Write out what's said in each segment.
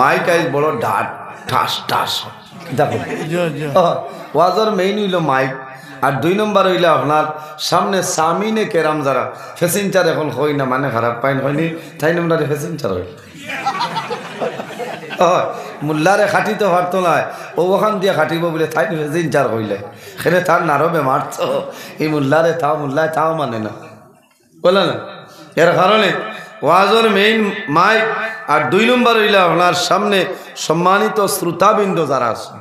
Mic আইজ বড় ডাট ঠাস ঠাস দেখো ওয়াজর মেইন হইল মাইক আর 2 নম্বর হইল আপনার সামনে সামিনে কেরাম যারা ফেসেঞ্জার এখন হই না মানে খারাপ পাইন হয়নি তাই নম্বরে ফেসেঞ্জার হইল মোল্লারে খাটিতে পারতো না ও ওখান দিয়ে খাটিব বলে তাই ফেসেঞ্জার হইলে সেখানে তার নারো বেমার তো এই মোল্লারে তাও মোল্লায় তাও মানে না বলে না এর কারণে ওয়াজর মেইন মাইক আর 2 নম্বর হইলে আপনার সামনে সম্মানিত শ্রোতাবৃন্দ যারা আছে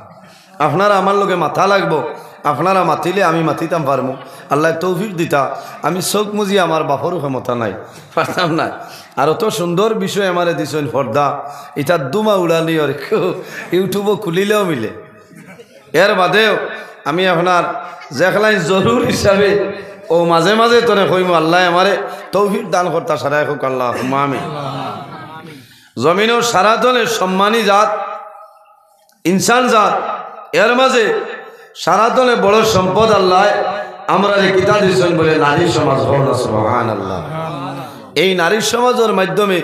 আপনারা আমার লোকে মাথা লাগবো আপনারা মাতিলে আমি মাতিতাম পারবো আল্লাহ তৌফিক দিতা আমি চোখ মুজি আমার বাপরও ক্ষমতা নাই পারতাম না আর অত সুন্দর বিষয় আমারে দিছেন পর্দা এটা দুমা উড়ানি আর ইউটিউবও খুলিলেও মিলে এর বাদেও আমি আপনার যেখানে জরুর হিসাবে ও মাঝে মাঝে তোরে কইম আল্লাহ আমারে তৌফিক দান করতা সারাই হোক আল্লাহ আমি জমিনের সারাতনের সম্মানী জাত ইনসান জাত এর মাঝে সারাতনে বড় সম্পদ আল্লাহ আমরা কিতা দিয়েছেন বলে নারী সমাজ সুবহানাল্লাহ এই নারী সমাজের মাধ্যমে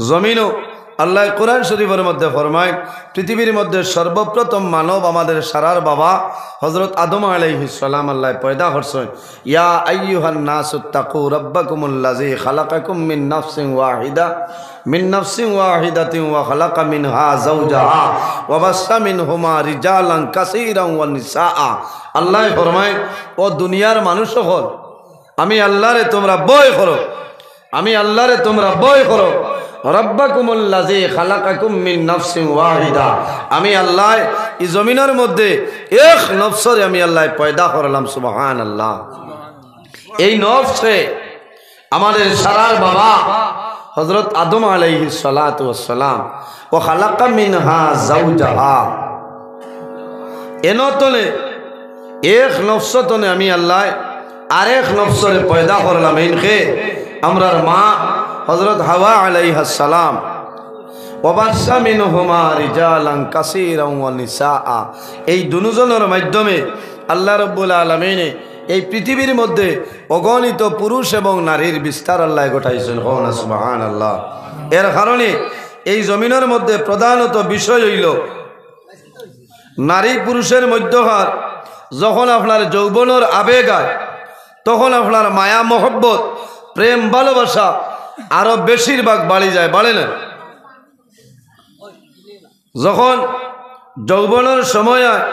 জমিনও আল্লাহ কোরআন শরীফের মধ্যে ফরমায় পৃথিবীর মধ্যে সর্বপ্রথম মানব আমাদের সারার বাবা হযরত আদম আলাইহিস সালাম আল্লাহ পয়দা করছেন ইয়া আইয়ুহান নাসুত্তাকু রাব্বাকুমুল্লাযী খালাকাকুম মিন নাফসিন ওয়াহিদাতিন ওয়া খালাকা মিনহা যাওজাহা ওয়া বাসসা মিনহুমা রিজালান কাসীরান ওয়া নিসাআ আল্লাহ ফরমায় ও দুনিয়ার মানুষ হল আমি আল্লাহরে তোমরা ভয় করো আমি আল্লাহরে তোমরা ভয় করো রাব্বাকুমুল্লাযী খালাকাকুম মিন নাফসিন ওয়াহিদা আমি আল্লাহ এই জমিনের মধ্যে এক নফসরে আমি আল্লাহ পয়দা করলাম সুবহানাল্লাহ এই নফসে আমাদের সারার বাবা হযরত আদম আলাইহিস সালাতু ওয়াস সালাম ও খালাকা মিনহা যাওজাহা এনতলে এক নফসতনে আমি আল্লাহ আরেক নফসরে পয়দা করলাম ইনকে আমরার মা হযরত হাওয়া আলাইহিস সালাম ওয়াবাসসা মিনহুমা রিজালান কাসীরান ওয়া নিসাআ এই দুজনের মাধ্যমে আল্লাহ রাব্বুল আলামিন এই পৃথিবীর মধ্যে অগণিত পুরুষ এবং নারীর বিস্তার আল্লাহ ঘটাইছেন সুবহানাল্লাহ এর কারণে এই জমিনের মধ্যে প্রধানত বিষয় হইল নারী পুরুষের মধ্যকার যখন আপনার যৌবনের আবেগ হয় তখন আপনার মায়া মহব্বত প্রেম ভালোবাসা আরো বেশিরভাগ বাড়ি যায় বাড়ে না যখন যৌবনের সময় হয়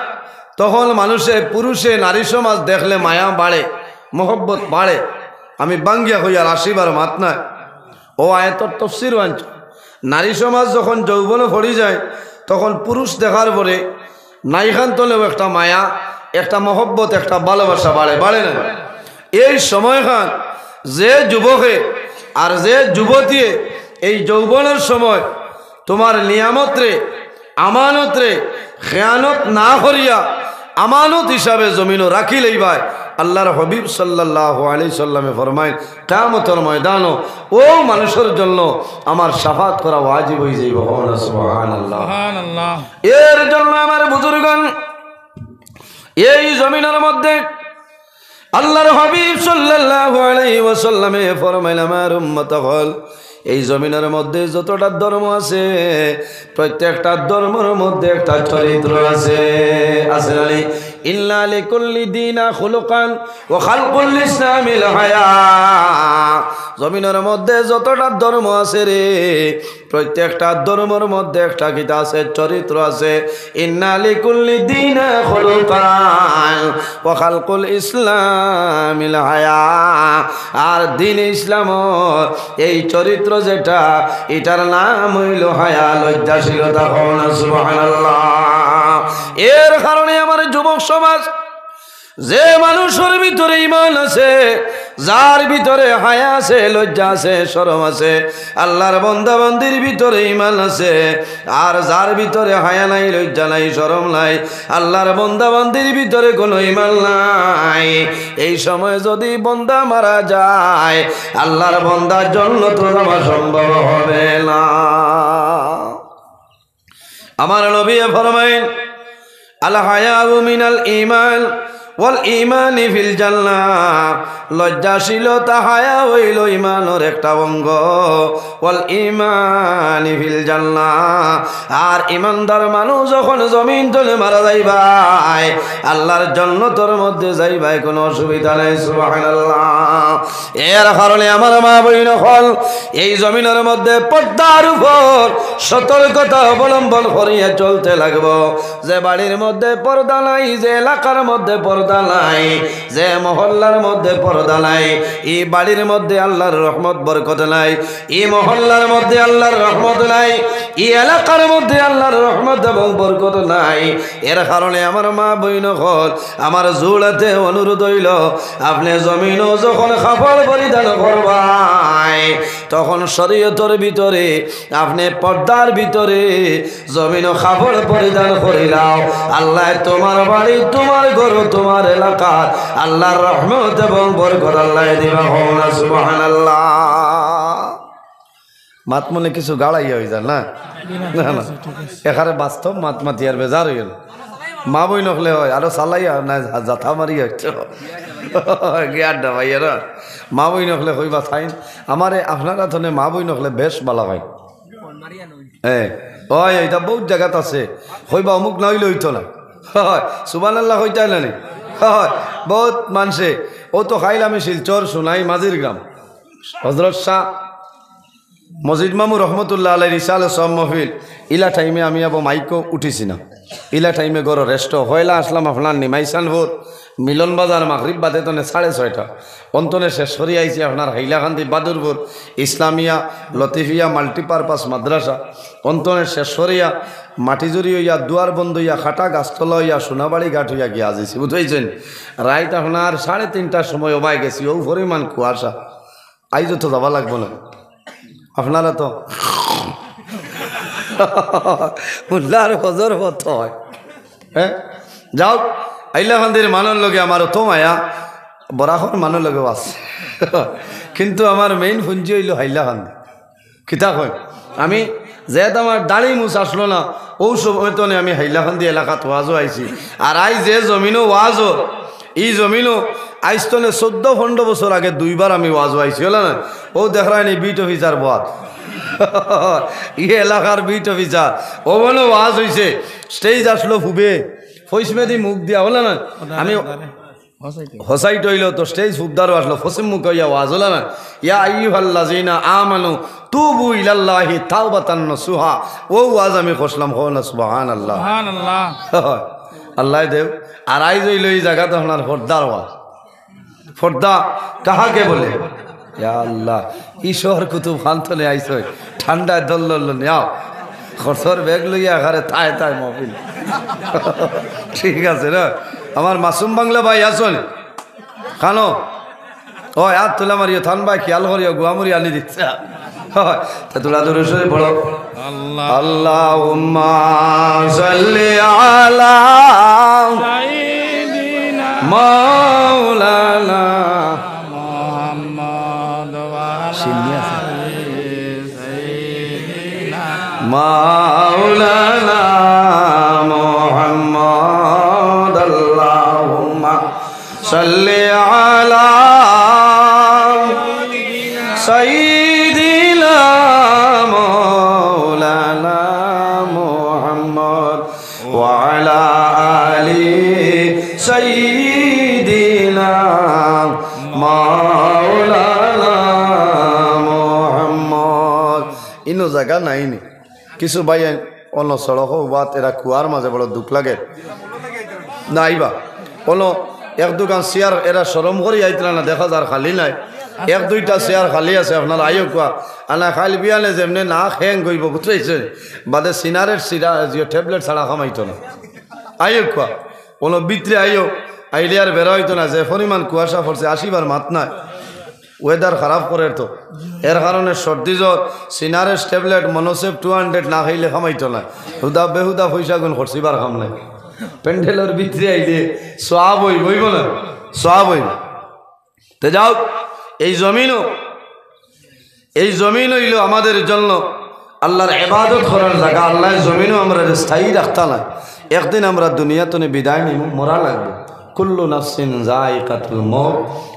তখন মানুষে পুরুষে নারী সমাজ দেখলে মায়া বাড়ে মহব্বত বাড়ে আমি বাঙ্গিয়া হইয়ার আসিবার মাত নাই ও আয়াতর তাফসীর আনছ নারী সমাজ যখন যৌবনে পড়ে যায় তখন পুরুষ দেখার পরে নাইখান তলেও একটা মায়া একটা মহব্বত একটা ভালোবাসা বাড়ে বাড়ে না এই সময়খান যে যুবকে আর যে যুবতী এই যৌবনের সময় তোমার নিয়ামতরে আমানতরে খেয়ানত না করিয়া আমানত হিসাবে জমিনও রাখি লইবাই আল্লাহর হাবিব সাল্লাল্লাহু আলাইহি সাল্লামে ফরমায় কিয়ামতের ময়দানও ও মানুষের জন্য আমার শাফাত করা ওয়াজিব হয়ে যাইব সুবহানাল্লাহ সুবহানাল্লাহ এর জন্য আমার বুজুর্গগণ এই জমিনের মধ্যে আল্লাহর হাবিব সাল্লাল্লাহু আলাইহি ওয়াসাল্লামে ফরমাইলেন আমার উম্মত হল এই জমিনের মধ্যে যতটা ধর্ম আছে প্রত্যেকটা ধর্মের মধ্যে একটা চরিত্র আছে আছে আলী ইল্লা লিকুল্লি দীনা খুলুকান ওয়া খালকুল ইসলামিল হায়া জমিনের মধ্যে যতটা ধর্ম আছে রে প্রত্যেকটা ধর্মের মধ্যে একটা কিতা আছে চরিত্র আছে ইন্না লিকুল্লি দীনা খুলুকান ওয়া খালকুল ইসলামিল হায়া আর দ্বীন ইসলাম এই চরিত্র যেটা এটার নাম হইল হায়া লজ্জাশীলতা সুবহানাল্লাহ এর কারণে আমার যুবক সমাজ যে মানুষের ভিতরে ঈমান আছে যার ভিতরে হায়া আছে লজ্জা আছে শরম আছে আল্লাহর বান্দা বান্দির ভিতরে ঈমান আছে আর যার ভিতরে হায়া নাই লজ্জা নাই শরম নাই আল্লাহর বান্দা বান্দির ভিতরে কোনো ঈমান নাই এই সময় যদি বান্দা মারা যায় আল্লাহর বান্দার জান্নাত যাওয়া সম্ভব হবে না আমার নবী ফরমায়েন আল হায়াউ মিনাল ঈমান ওয়াল ঈমানি ফিল জান্নাহ লজ্জাশীলতা হায়া হইল ঈমানের একটা অঙ্গ ওয়াল ঈমানি ফিল জান্নাহ আর ঈমানদার মানুষ যখন জমিন তলে মারা যাইবাই আল্লাহর জান্নাতের মধ্যে যাইবাই কোনো অসুবিধা নাই সুবহানাল্লাহ এর কারণে আমার মা বইন হল এই জমিনের মধ্যে পর্দার উপর সতর্কতা অবলম্বন করিয়া চলতে লাগবো যে বাড়ির মধ্যে পর্দা নাই যে এলাকার মধ্যে পর্দা নাই যে মহল্লার মধ্যে পর্দা নাই এই বাড়ির মধ্যে আল্লাহর রহমত বরকত নাই এই মহল্লার মধ্যে আল্লাহর রহমত নাই এই এলাকার মধ্যে আল্লাহর রহমত এবং বরকত নাই এর কারণে আমার মা বইন হল আমার জোড়াতে অনুরোধ হইল আপনি জমিনও যখন কাপড় পরিধান করবাই তখন শরীয়তের ভিতরে আপনি পর্দার ভিতরে জমিনও কাপড় পরিধান করিলাও আল্লাহ তোমার বাড়ি তোমার ঘর তোমার এলাকার আল্লাহর রহমত এবং বরকত আল্লাহ দিবা হোনা সুবহানাল্লাহ মাত মনে কিছু গাড়াইয়া হয়ে যায় না না এখানে বাস্তব মাত মাতিয়ার বেজার হইল মা বই নকলে হয় আরো চালাইয়া না জাথা মারি হচ্ছে গিয়ার ডাবাইয়া না মা বই নকলে হইবা থাইন আমারে আপনারা ধনে মা বই নকলে বেশ বালা হয় হ্যাঁ ওই এটা বহুত জায়গাত আছে হইবা অমুক না হইলে হইতো না হয় সুবহানাল্লাহ হইতাই না হয় বহুত মানুষে ও তো খাইলামে শিলচর সোনাই মাঝির গ্রাম হজরত শাহ মসজিদ মামু রহমতুল্লাহ আলাই রিসালে সব মহফিল ইলা টাইমে আমি আবার মাইকও উঠিছি না ইলা টাইমে গড় রেস্ট হয়লা আসলাম আপনার নিমাইসানপুর মিলন বাজার মাগরিব বাদে তনে 6:30 অন্তনে শেষ করি আইছি আপনার হাইলাকান্দি বাদুরপুর ইসলামিয়া লতিফিয়া মাল্টিপারপাস মাদ্রাসা অন্তনে শেষ করিয়া মাটিজুরি হইয়া দুয়ার বন্ধ হইয়া খাটা গাছতলা হইয়া সোনাবাড়ি ঘাট হইয়া গিয়া আজিছি বুঝাইছেন রাইত আপনার 3:30টার সময় ওবাই গেছি ও পরিমাণ কুয়াশা আইজ তো যাবা লাগবো না আপনারা তো মুল্লার হজর পথ হয় হ্যাঁ যাও হাইলাকান্দির মানর লগে আমার তো মায়া বরাহর মানর লগে আছে কিন্তু আমার মেইন পুঞ্জি হইল হাইলাকান্দি কিতা হয় আমি যেহেতু আমার দাড়ি মুছ আসলো না ও সময় তো আমি হাইলাকান্দি এলাকাত ওয়াজও আইছি আর আই যে জমিনও ওয়াজও এই জমিনও আইস্তনে 14-15 বছর আগে 2বার আমি ওয়াজও আইছি হলো না ও দেখায়নি বিট অফিসার বাদ ই এলাকার বিট অফিসার ও বলো ওয়াজ হইছে স্টেজ আসলো ফুবে ফৈসমেদি মুখ দিয়া হলো না আমি হসাইট হইল তো স্টেজ ফুবদারও আসলো ফসিম মুখ হইয়া ওয়াজ হলো না ইয়া আইয়ুহাল্লাযিনা আমানু তুবু ইলাল্লাহি তাওবাতান নাসুহা ও ওয়াজ আমি কইলাম হো না সুবহানাল্লাহ সুবহানাল্লাহ আল্লাহ দেব আর আইজ হইল এই জায়গাতে আপনার ফর্দার ওয়াজ ফর্দা কাহাকে বলে ইয়া আল্লাহ ঈশ্বর কুতুব খানতলে আইছ ঠান্ডায় দল নেও খরচর ব্যাগ লইয়া ঘরে তাই তাই মহফিল ঠিক আছে না আমার মাসুম বাংলা ভাই আসুন খানো ও আর তোলা মারিও থান ভাই খেয়াল করিও গুয়ামুরি আনি দিচ্ছে তা তোলা দূরে সরে পড়ো আল্লাহ আল্লাহুম্মা সাল্লি আলা সাইয়্যিদিনা মাওলানা মুহাম্মদ ওয়া আলা সাইয়্যিদিনা মাওলানা মুহাম্মদ আল্লাহুম্মা সাল্লি আলা সাইয়্যিদিনা মাওলানা মুহাম্মদ ওয়া আলা আলি সাইয়্যিদিনা মাওলানা মুহাম্মদ ইনো জায়গা নাইনি কিছু ভাই অন্য সড়ক বাত এরা কুয়ার মাঝে বড় দুঃখ লাগে না আইবা অন্য 1-2 চেয়ার এরা সরম করে আইতরা না দেখা যার খালি নাই 1-2টা চেয়ার খালি আছে আপনার আইও কোয়া আনা খালি বিয়ালে যেমনি না হ্যাং করব বুঝতেছে বাদে সিনারের সিরা যে ট্যাবলেট ছাড়া খামাইতো না আইও কোয়া কোনো ভিতরে আইও আইলে আর বেরো হইতো না যে পরিমাণ কুয়াশা পড়ছে আসিবার মাত নাই ওয়েদার খারাপ করে তো এর কারণে সর্দি জ্বর সিনারের ট্যাবলেট মনোসেপ 200 না খাইলে খামাইতো না হুদা বেহুদা পয়সা গুণ খরচিবার খাম নাই প্যান্ডেলের ভিতরে আইলে সওয়াব হইব না সওয়াব হইব তে যাও এই জমিন হইল আমাদের জন্য আল্লাহর ইবাদত করার জায়গা আল্লাহ জমিনও আমরা স্থায়ী রাখতা না একদিন আমরা দুনিয়া তো বিদায় নিব মরা লাগবে কুল্লু নাফসিন যায়িকাতুল মউত,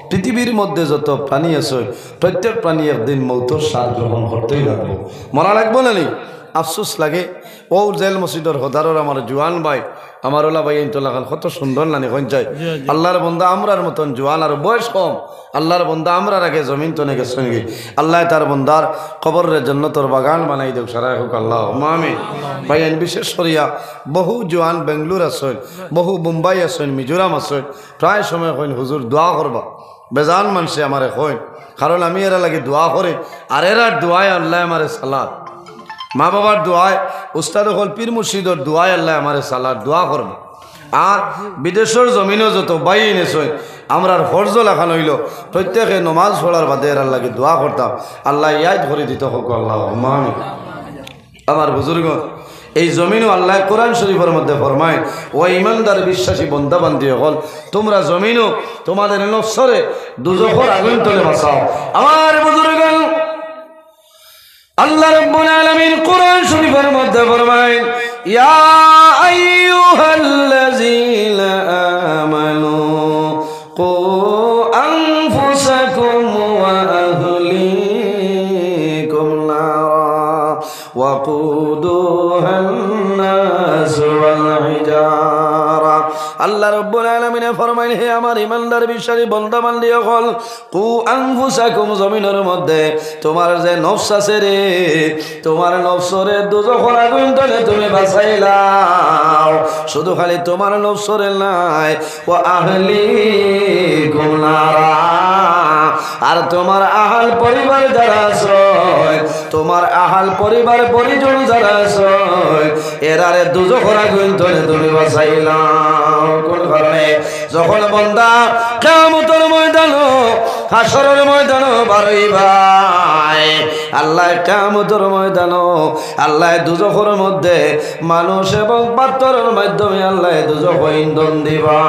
পৃথিবীর মধ্যে যত প্রাণী আছে প্রত্যেক প্রাণী একদিন মৌতের স্বাদ গ্রহণ করতেই লাগবো, মরা লাগবো না নি? আফসোস লাগে ও জেল মসজিদের হদারর আমার জোয়ান ভাই, আমার ওলা ভাই ইন্তলাখান কত সুন্দর নানি কঞ্চাই আল্লাহর বন্ধা আমরার মতন জোয়ান আর বয়স কম, আল্লাহর বন্ধা আমরার আগে জমিন তো নেগে সঙ্গে আল্লাহ তার বন্দার কবরের জন্য তোর বাগান বানাই দেখ সারা হোক আল্লাহ আমি ভাই বিশেষ করিয়া বহু জোয়ান বেঙ্গলোর আসেন, বহু মুম্বাই আসেন, মিজোরাম আসেন, প্রায় সময় কইন হুজুর দোয়া করবা, বেজান মানুষে আমারে কইন, কারণ আমি এরা লাগে দোয়া করে আর এরা দোয়ায় আল্লাহ আমারে সালাদ, মা বাবার দোয়ায়, উস্তাদ হল পীর মুর্শিদর দোয়ায় আল্লাহ আমারে সালাদ দোয়া করবো। আর বিদেশের জমিনও যত বাই এনেছে আমরার ফর্জ লেখানো হইল প্রত্যেকে নমাজ পড়ার বাদে এর আল্লাহকে দোয়া করতাম, আল্লাহ ইয়াদ করে দিত হোক আল্লাহ আমি। আমার বুজুর্গ এই জমিনও আল্লাহ কোরআন শরীফের মধ্যে ফরমায় ও ইমানদার বিশ্বাসী বন্দা বান্দি হল তোমরা জমিনও তোমাদের নফসরে দুজখের আগুন তলে বাঁচাও। আমার বুজুর্গ আল্লাহ রাব্বুল আলামিন কোরআন শরীফের মধ্যে ফরমায় ইয়া আইয়ুহাল্লাযীনা আমানু কু আনফুসাকুম ওয়া আহলিকুম নারা ওয়াকুদুহান নাস ওয়াল হিজারা। আল্লাহ রাব্বুল আলামিন ফরমায় হে আমার ইমানদার বিশ্বাসী বান্দা বান্দি হল কু আনফুসাকুম জমিনের মধ্যে তোমার যে নফস আছে রে তোমার নফসরে দুজখের আগুন তলে তুমি বাঁচাইলাও, শুধু খালি তোমার নফসরে নাই ও আহলিকুম নারা, আর তোমার আহাল পরিবার যারা আছে তোমার আহাল পরিবার পরিজন যারা আছে এরারে দুজখের আগুন তলে তুমি বাঁচাইলাও। কোন কারণে? যখন বান্দা কিয়ামতের ময়দানে হাসরের ময়দানে বারইবাই আল্লাহ কিয়ামতের ময়দানে আল্লাহ দুজখের মধ্যে মানুষ এবং পাথরের মাধ্যমে আল্লাহ দুজখ ইন্ধন দিবা।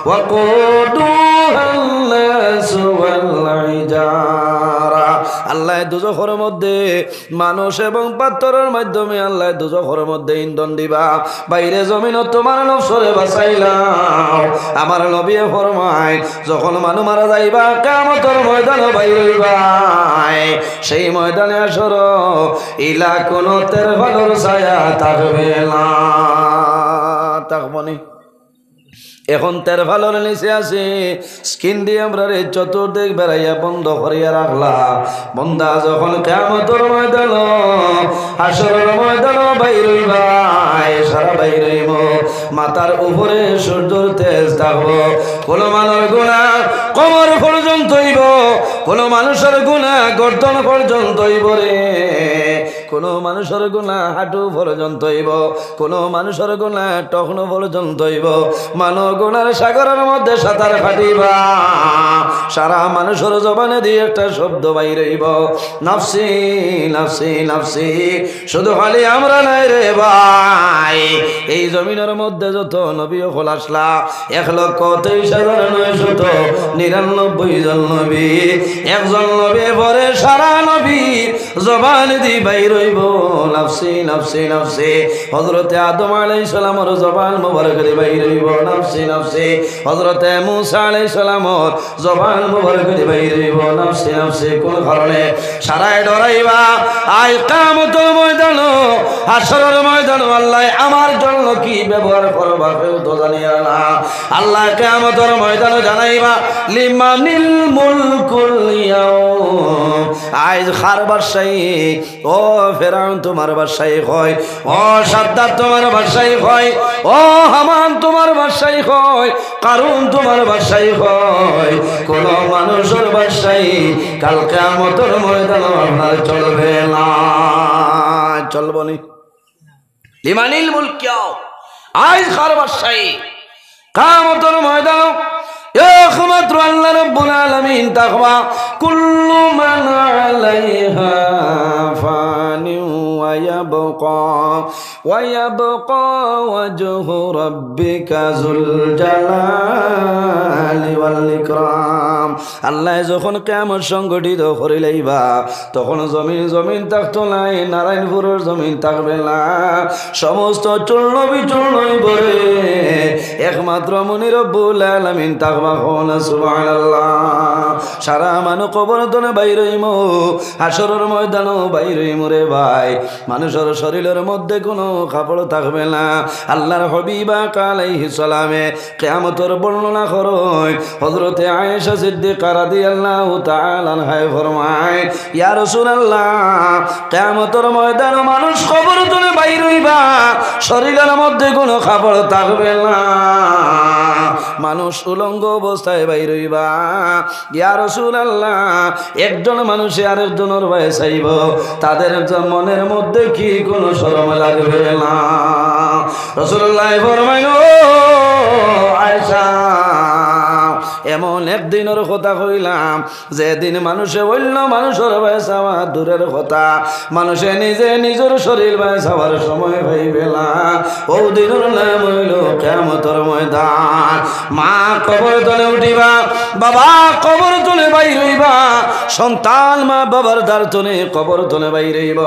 ওয়াকুদুহান নাস ওয়াল হিজারা, আল্লাহ দুজখের মধ্যে মানুষ এবং পাথরের মাধ্যমে আল্লাহ দুজখের মধ্যে ইন্ধন দিবা। বাইরে জমিন তোমার নফসরে বাঁচাইলাম। আমার নবী ফরমায় যখন মানুষ মারা যাইবা কিয়ামতের ময়দানে বাইরে হইবাই, সেই ময়দানে আসর ইলা কোন তের ভালোর ছায়া থাকবে না, থাকবনি। এখন তের ভালোর নিচে আছে স্কিন দিয়ে আমরা রে চতুর্দিক বেড়াইয়া বন্ধ করিয়া রাখলা। বন্দা যখন কিয়ামতের ময়দান হাসরের ময়দান বাইর হইবাই, সারা বাইর হইব, মাথার উপরে সূর্যের তেজ থাকবো, কোন মানুষের গুনাহ কোমর পর্যন্ত হইব, কোন মানুষের গুনাহ গর্দন পর্যন্ত হইব রে, কোন মানুষের গুনাহ হাঁটু পর্যন্ত হইব, কোন মানুষের গুনাহ টখনো পর্যন্ত হইব। মানব গুনার সাগরের মধ্যে সাঁতার কাটিবা, সারা মানুষের জবানে দিয়ে একটা শব্দ বাইর হইব নাফসি নাফসি নাফসি। শুধু খালি আমরা নাই রে ভাই, এই জমিনের মধ্যে যত নবী হল আসলা 1,23,999 জন নবী, একজন নবী পরে সারা নবী জবান দি বাইর হইব নাফসি নাফসি নাফসি। হযরতে আদম আলাইহিস সালামের জবান মুবারক দি বাইর হইব নাফসি নাফসি। হযরতে মূসা আলাইহিস সালামের জবান মুবারক দি বাইর হইব নাফসি নাফসি। কোন কারণে? সারায় ডরাইবা আই কিয়ামতের ময়দান হাসরের ময়দান আল্লাহ আমার জন্য কি ব্যবহার করবা কেউ তো জানিয়া না। আল্লাহ কিয়ামতের ময়দানে জানাইবা লিমানিল মুলকুল ইয়াউম, আজ খার বাদশাহী ও ফেরাউন তোমার বাদশাহী হয়, ও সাদ্দাত তোমার বাদশাহী হয়, ও হামান তোমার বাদশাহী হয়, কারুন তোমার বাদশাহী হয়। কোন মানুষের বাদশাহী কাল কিয়ামতের ময়দানে আপনার চলবে না, চলবনি। লিমানিল মুলক ইয়াউম, আজ খার বাদশাহী কিয়ামতের ময়দানে একমাত্র আল্লাহ রাব্বুল আলামিন তাকওয়া। কুল্লু মান আলাইহা ফানিউ ويبقى وجه ربك ذو الجلال والإكرام আল্লাহ যখন কিয়ামত সংগঠিত করে লইবা তখন জমিন থাকতো নাই নারায়ণপুরের জমিন থাকবে না সমস্ত চূর্ণ বিচূর্ণ ভরে একমাত্র মুনি রব্বুল আলামিন থাকবা কোনা সুবহানাল্লাহ সারা মানুষ কবর তনে বাইর হইমু হাসরের ময়দানও বাইর হইমু রে ভাই মানুষের শরীরের মধ্যে কোনো কাপড় থাকবে না আল্লাহর হাবিবা আলাইহিস সালামে কিয়ামতের বর্ণনা করেন হযরতে আয়েশা সিদ্দিকা রাদিয়াল্লাহু তাআলা আনহা ফরমায় ইয়া রাসূলুল্লাহ কিয়ামতের ময়দানে মানুষ কবর তনে বাইর হইবা শরীরের মধ্যে কোনো কাপড় থাকবে না মানুষ উলঙ্গ অবস্থায় বাইর হইবা ইয়া রাসূলুল্লাহ একজন মানুষে আরেকজনের ভয়ে চাইব তাদের মনের মধ্যে কি কোনো শরম লাগবে না রাসূলুল্লাহ ফরমাইল আয়েশা এমন একদিনের কথা কইলাম যেদিন মানুষে অন্য মানুষের ভয়ে চাওয়া দূরের কথা মানুষে নিজে নিজের শরীর ভয়ে চাওয়ার সময় পাইবে না ও দিনের নাম হইল কিয়ামতের ময়দান মা কবর তলে উঠিবা বাবা কবর তলে বাইর হইবা সন্তান মা বাবার দ্বার তলে কবর তলে বাইর হইব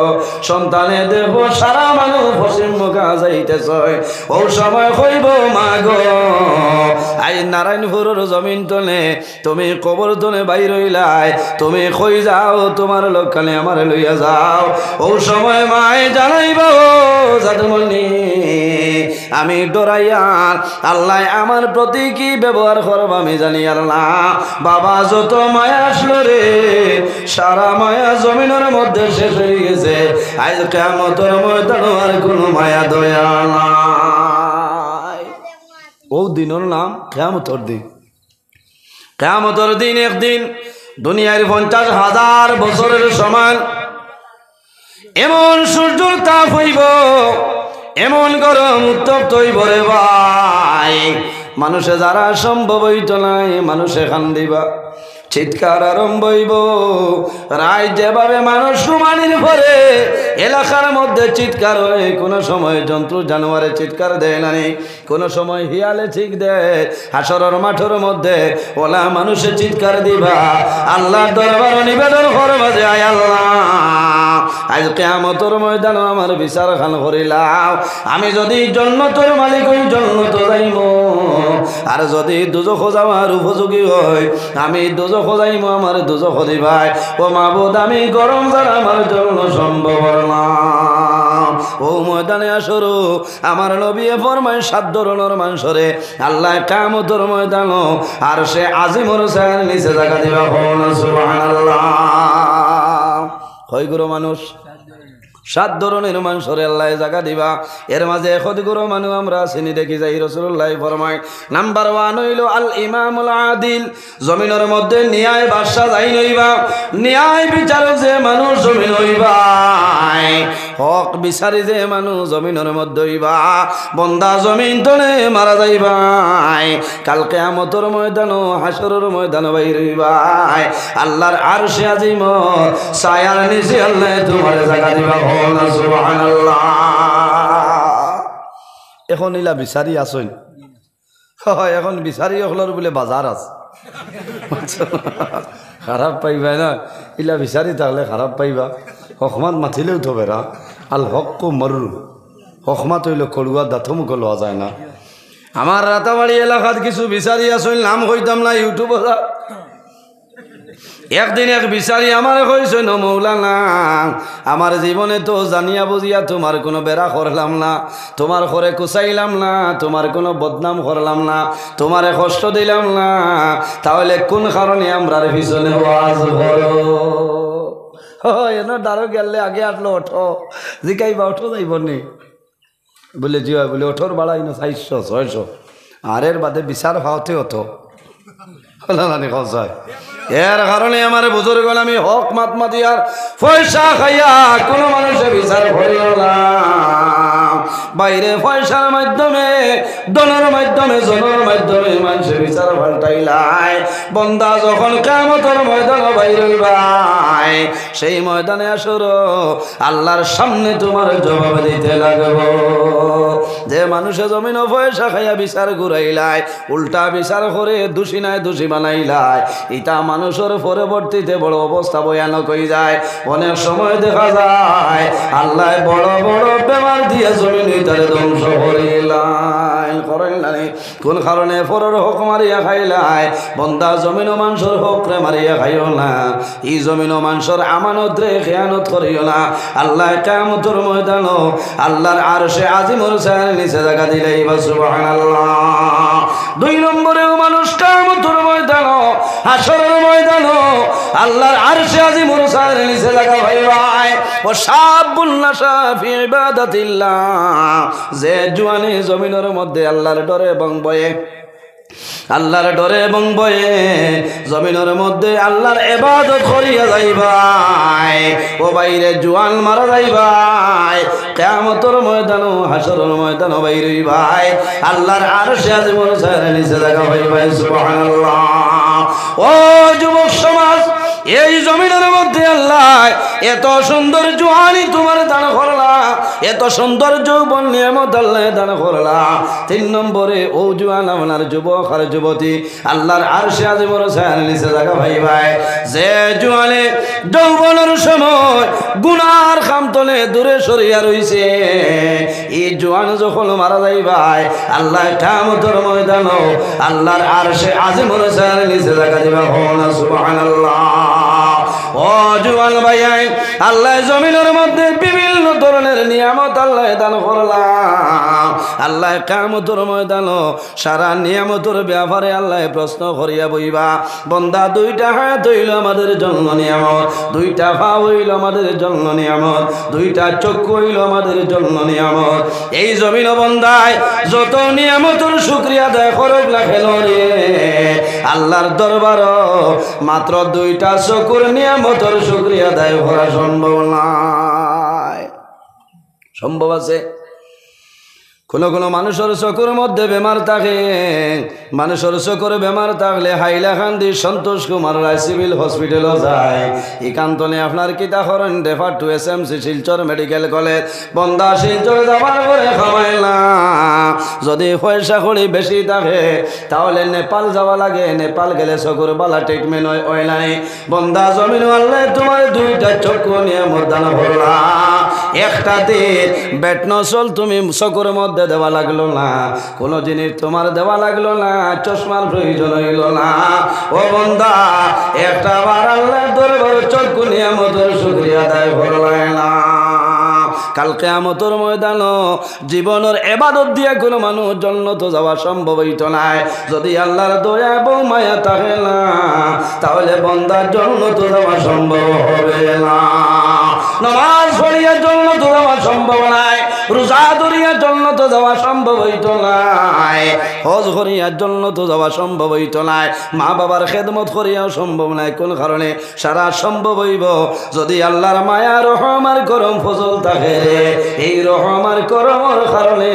সন্তানে দেহ সারা মানুষ পশ্চিম মুখা যাইতেছে ও সময় কইব মা গো আই নারায়ণপুরের জমিন তলে তুমি কবর তলে বাইর হইলাই তুমি কই যাও তোমার লোকখানে আমার লইয়া যাও ও সময় মায়ে জানাইব জাদুমণি আমি ডরাইয়ার আল্লাহ আমার প্রতি কি ব্যবহার করব আমি জানি আল্লাহ বাবা যত মায়া আসলো রে সারা মায়া জমিনের মধ্যে শেষ হয়ে গেছে আজ কিয়ামতের ময়দানে আর কোনো মায়া দয়া নাই ও দিনের নাম কিয়ামতের দিন কিয়ামতের দিন একদিন দুনিয়ার 50,000 বছরের সমান এমন সূর্যের তাপ হইব এমন গরম উত্তপ্ত হইব রে ভাই মানুষে যারা সম্ভব হইত নাই মানুষে কান্দিবা চিৎকার আরম্ভ হইব রায় যেভাবে মানুষ সুমানির পরে এলাকার মধ্যে চিৎকার হয় কোনো সময় জন্তু জানোয়ারে চিৎকার দেয় না কোনো সময় হিয়ালে ঠিক দেয় হাসরের মাঠের মধ্যে ওলা মানুষে চিৎকার দিবা আল্লাহর দরবারে নিবেদন করবা যে আয় আল্লাহ আজ কিয়ামতের ময়দানে আমার বিচার খান করিলাম আমি যদি জান্নাতের মালিক হই জান্নাত যাইব আর যদি দুজখ যাওয়ার উপযোগী হয় আমি দুজখ যাইব আমার দুজখ দিবাই ও মাবুদ আমি গরম যারা আমার জন্য সম্ভব না ও ময়দানে আসরু আমার নবী ফরমায় 7 ধরনের মানুষরে আল্লাহ কিয়ামতের ময়দান আর সে আজিমর ছায়ার নিচে জায়গা দিবা সুবহানাল্লাহ কয় গুরু মানুষ 7 ধরনের মানুষের আল্লাহ জায়গা দিবা এর মাঝে 1 গুরু মানুষ আমরা চিনি দেখি যাই রাসূলুল্লাহ ফরমায় নাম্বার 1 হইল আল ইমামুল আদিল জমিনের মধ্যে ন্যায় বাদশা যাই নইবা ন্যায় বিচারক যে মানুষ জমিন হইবা হক বিচারি যে মানুষ জমিনের মধ্যে হইবা বন্দা জমিন তলে মারা যাইবা কাল কিয়ামতের ময়দান হাসরের ময়দান বাইর হইবা আল্লাহর আরশে আজিম ছায়ার নিচে আল্লাহ তোমার জায়গা দিবা সুবহানাল্লাহ এখন ইলা বিচারি আসইন হয় এখন বিচারি হলর বলে বাজার আছে খারাপ পাইবা না ইলা বিচারি থাকলে খারাপ পাইবা হকমাত মাতিলেও তো বেড়া আল হক মরু হকমাত হইলে কড়ুয়া দাঁতমুখ লওয়া যায় না আমার রাতাবাড়ি এলাকাত কিছু বিচারি আসইন নাম কইতাম না ইউটিউবে একদিন এক বিচারি আমার কইছে ন মৌলানা আমার জীবনে তো জানিয়া বুঝিয়া তোমার কোনো বেড়া করলাম না তোমার ঘরে কুচাইলাম না তোমার কোনো বদনাম করলাম না তোমারে কষ্ট দিলাম না তাহলে কোন কারণে আমরার পিছনে ওয়াজ করো এনে ডারো গেলে আগে আসলো ওঠো জিকাইবা ওঠো যাইব নি বলে জি হয় বলে ওঠোর বাড়াই না 400-600 আর এর বাদে বিচার খাওয়াতে হতো নানি খাওয়ায় এর কারণে আমার বুজুর্গ আমি হক মাত মাতি আর পয়সা খাইয়া কোনো মানুষের বিচার করিও না বাইরে পয়সার মাধ্যমে দনের মাধ্যমে জনের মাধ্যমে মানুষের বিচার পাল্টাইলাই বন্দা যখন কিয়ামতের ময়দানে বাইরে হইবাই সেই ময়দানে আসর আল্লাহর সামনে তোমার জবাব দিতে লাগবো যে মানুষে জমিন পয়সা খাইয়া বিচার ঘুরাইলাই উল্টা বিচার করে দোষী নাই দোষী বানাইলাই এটা মানুষের পরবর্তীতে বড় অবস্থা ভয়ানক হয়ে যায় অনেক সময় দেখা যায় আল্লাহ বড় বড় বেমার দিয়ে জমিন তারে ধ্বংস করিলাই করাইলাই কোন কারণে পরের হক মারিয়া খাইলাই বন্দা জমিন মানুষের হক রে মারিয়া খাইও না এই জমিন মানুষের আমানত রে খেয়ানত করিও না আল্লাহ কিয়ামতের ময়দানে আল্লাহর আরশে আজিমর ছায়ার নিচে জায়গা দিলেই বা সুবহানাল্লাহ দুই নম্বরেও মানুষ কিয়ামতের ময়দানে হাসরের ময়দানে আল্লাহর আরশে আজিমর ছায়ার নিচে জায়গা পাইবাই ও শাবুন নাশা ফি ইবাদাতিল্লাহ যে জওয়ানি জমিনের মধ্যে আল্লাহর ডরে এবং ভয়ে আল্লাহর ডরে এবং ভয়ে জমিনের মধ্যে আল্লাহর ইবাদত করিয়া যাইবাই ও বাইরে জোয়ান মারা যাইবাই কিয়ামতের ময়দানে হাসরের ময়দানে বাইরে হইবাই আল্লাহর আরশে আজিমর ছায়ার নিচে জায়গা পাইবাই সুবহানাল্লাহ ও যুবক সমাজ এই জমিনের মধ্যে আল্লাহ এত সুন্দর জওয়ানি তোমার দান করলা এত সুন্দর যৌবন নিয়ামত আল্লাহ দান করলা তিন নম্বরে ও জওয়ান আপনার যুবক আর যুবতী আল্লাহর আরশে আজিমর ছায়ার নিচে জায়গা পাইবাই যে জওয়ানে যৌবনের সময় গুনার খামতলে দূরে সরিয়া রইছে এই জওয়ান যখন মারা যাইবাই আল্লাহ কিয়ামতের ময়দানে আল্লাহর আরশে আজিমর ছায়ার নিচে জায়গা দিবা না সুবহানাল্লাহ ও জওয়ান ভাই আল্লাহ জমিনের মধ্যে বিভিন্ন ধরনের নিয়ামত আল্লাহ দান করলাম আল্লাহ কিয়ামতের ময়দানে সারা নিয়ামতের ব্যাপারে আল্লাহ প্রশ্ন করিয়া বইবা বন্দা দুইটা হাত হইল আমাদের জন্য নিয়ামত দুইটা পা হইল আমাদের জন্য নিয়ামত দুইটা চক্ষু হইল আমাদের জন্য নিয়ামত এই জমিন বন্দায় যত নিয়ামতের শুকরিয়া দেয় করব না কেন রে আল্লাহর দরবার মাত্র দুইটা চক্ষুর নিয়ামতের শুকরিয়া দেয় করা সম্ভব নয় সম্ভব আছে কোনো কোনো মানুষের চোখের মধ্যে বেমার থাকে মানুষের চোখের বেমার থাকলে হাইলাকান্দি সন্তোষ কুমার রায় সিভিল হসপিটালও যায় একান্তনে আপনার কিতা করেন refer to SMC Silchar medical college বন্দা শিলচর যাবার পরে খাওয়াই না যদি পয়সা কড়ি বেশি থাকে তাহলে নেপাল যাওয়া লাগে নেপাল গেলে চোখের বালা ট্রিটমেন্ট হয় নাই বন্দা জমিন আল্লাহ তোমার দুইটা চক্ষু নিয়ে মর্দান করলা একটা দিন বেট নসল তুমি চোখের মধ্যে দেওয়া লাগলো না কোনো জিনিস তোমার দেওয়া লাগলো না চশমার প্রয়োজন হইল না ও বন্দা একটা বার আল্লাহর দরবারে চক্ষু নিয়ামতের শুকরিয়া আদায় করলাই না কাল কিয়ামতের ময়দানে জীবনের ইবাদত দিয়া কোনো মানুষ জান্নাত যাওয়া সম্ভব হইত না যদি আল্লাহর দয়া এবং মায়া থাকে না তাহলে বান্দার জান্নাত যাওয়া সম্ভব হবে না নামাজ পড়িয়া জান্নাত যাওয়া সম্ভব নয় রোজা ধরিয়া জান্নাত যাওয়া সম্ভব হইত না হজ করিয়া জান্নাত যাওয়া সম্ভব হইত না মা বাবার খেদমত করিয়াও সম্ভব নাই কোন কারণে সারা সম্ভব হইব যদি আল্লাহর মায়া রহম আর করম ফজল থাকে এই রহম আর করমের কারণে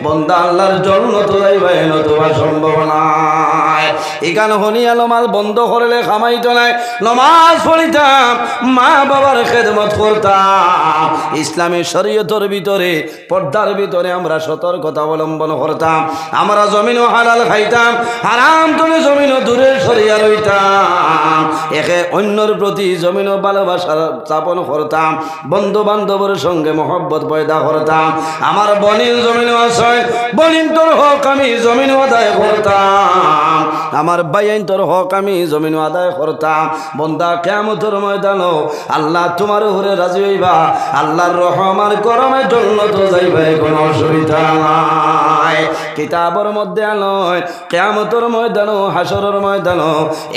বান্দা আল্লাহর জান্নাত যাইবে নতুবা সম্ভব নাই এখানে হনিয়া নামাজ বন্ধ করলে খামাইত নাই নামাজ পড়িতাম মা বাবার খেদমত করতাম ইসলামী শরীয়তের ভিতরে পর্দার ভিতরে আমরা সতর্কতা অবলম্বন করতাম আমরা জমিনও হালাল খাইতাম হারাম তুলে জমিনও দূরে সরিয়া রইতাম একে অন্যর প্রতি জমিনও ভালোবাসা স্থাপন করতাম বন্ধু বান্ধবের সঙ্গে মহব্বত পয়দা করতাম আমার বনির জমিনও আছে বনিন তোর হক আমি জমিনও আদায় করতাম আমার বাইন তোর হক আমি জমিনও আদায় করতাম বন্দা কিয়ামতের ময়দানে আল্লাহ তোমার উপরে রাজি হইবা আল্লাহর রহম আর করমের জন্য তো যাইবে কোনো অসুবিধা নাই কিতাবের মধ্যে আনয় কিয়ামতের ময়দানে হাসরের ময়দানে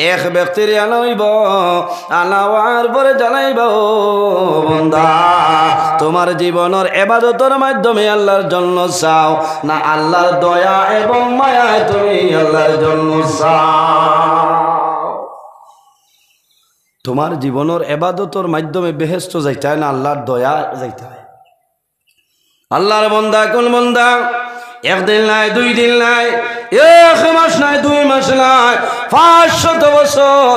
এক ব্যক্তির আনইব আনাওয়ার পরে জানাইব বন্দা তোমার জীবনের ইবাদতের মাধ্যমে আল্লাহর জন্য চাও না আল্লাহর দয়া এবং মায়ায় তুমি আল্লাহর জন্য চাও তোমার জীবনের ইবাদতের মাধ্যমে বেহেশত যাইতে হয় না আল্লাহর দয়া যাইতে হয় আল্লাহর বান্দা কোন বান্দা একদিন নাই, 2 দিন নাই, 1 মাস নাই, 2 মাস নাই, 500 বছর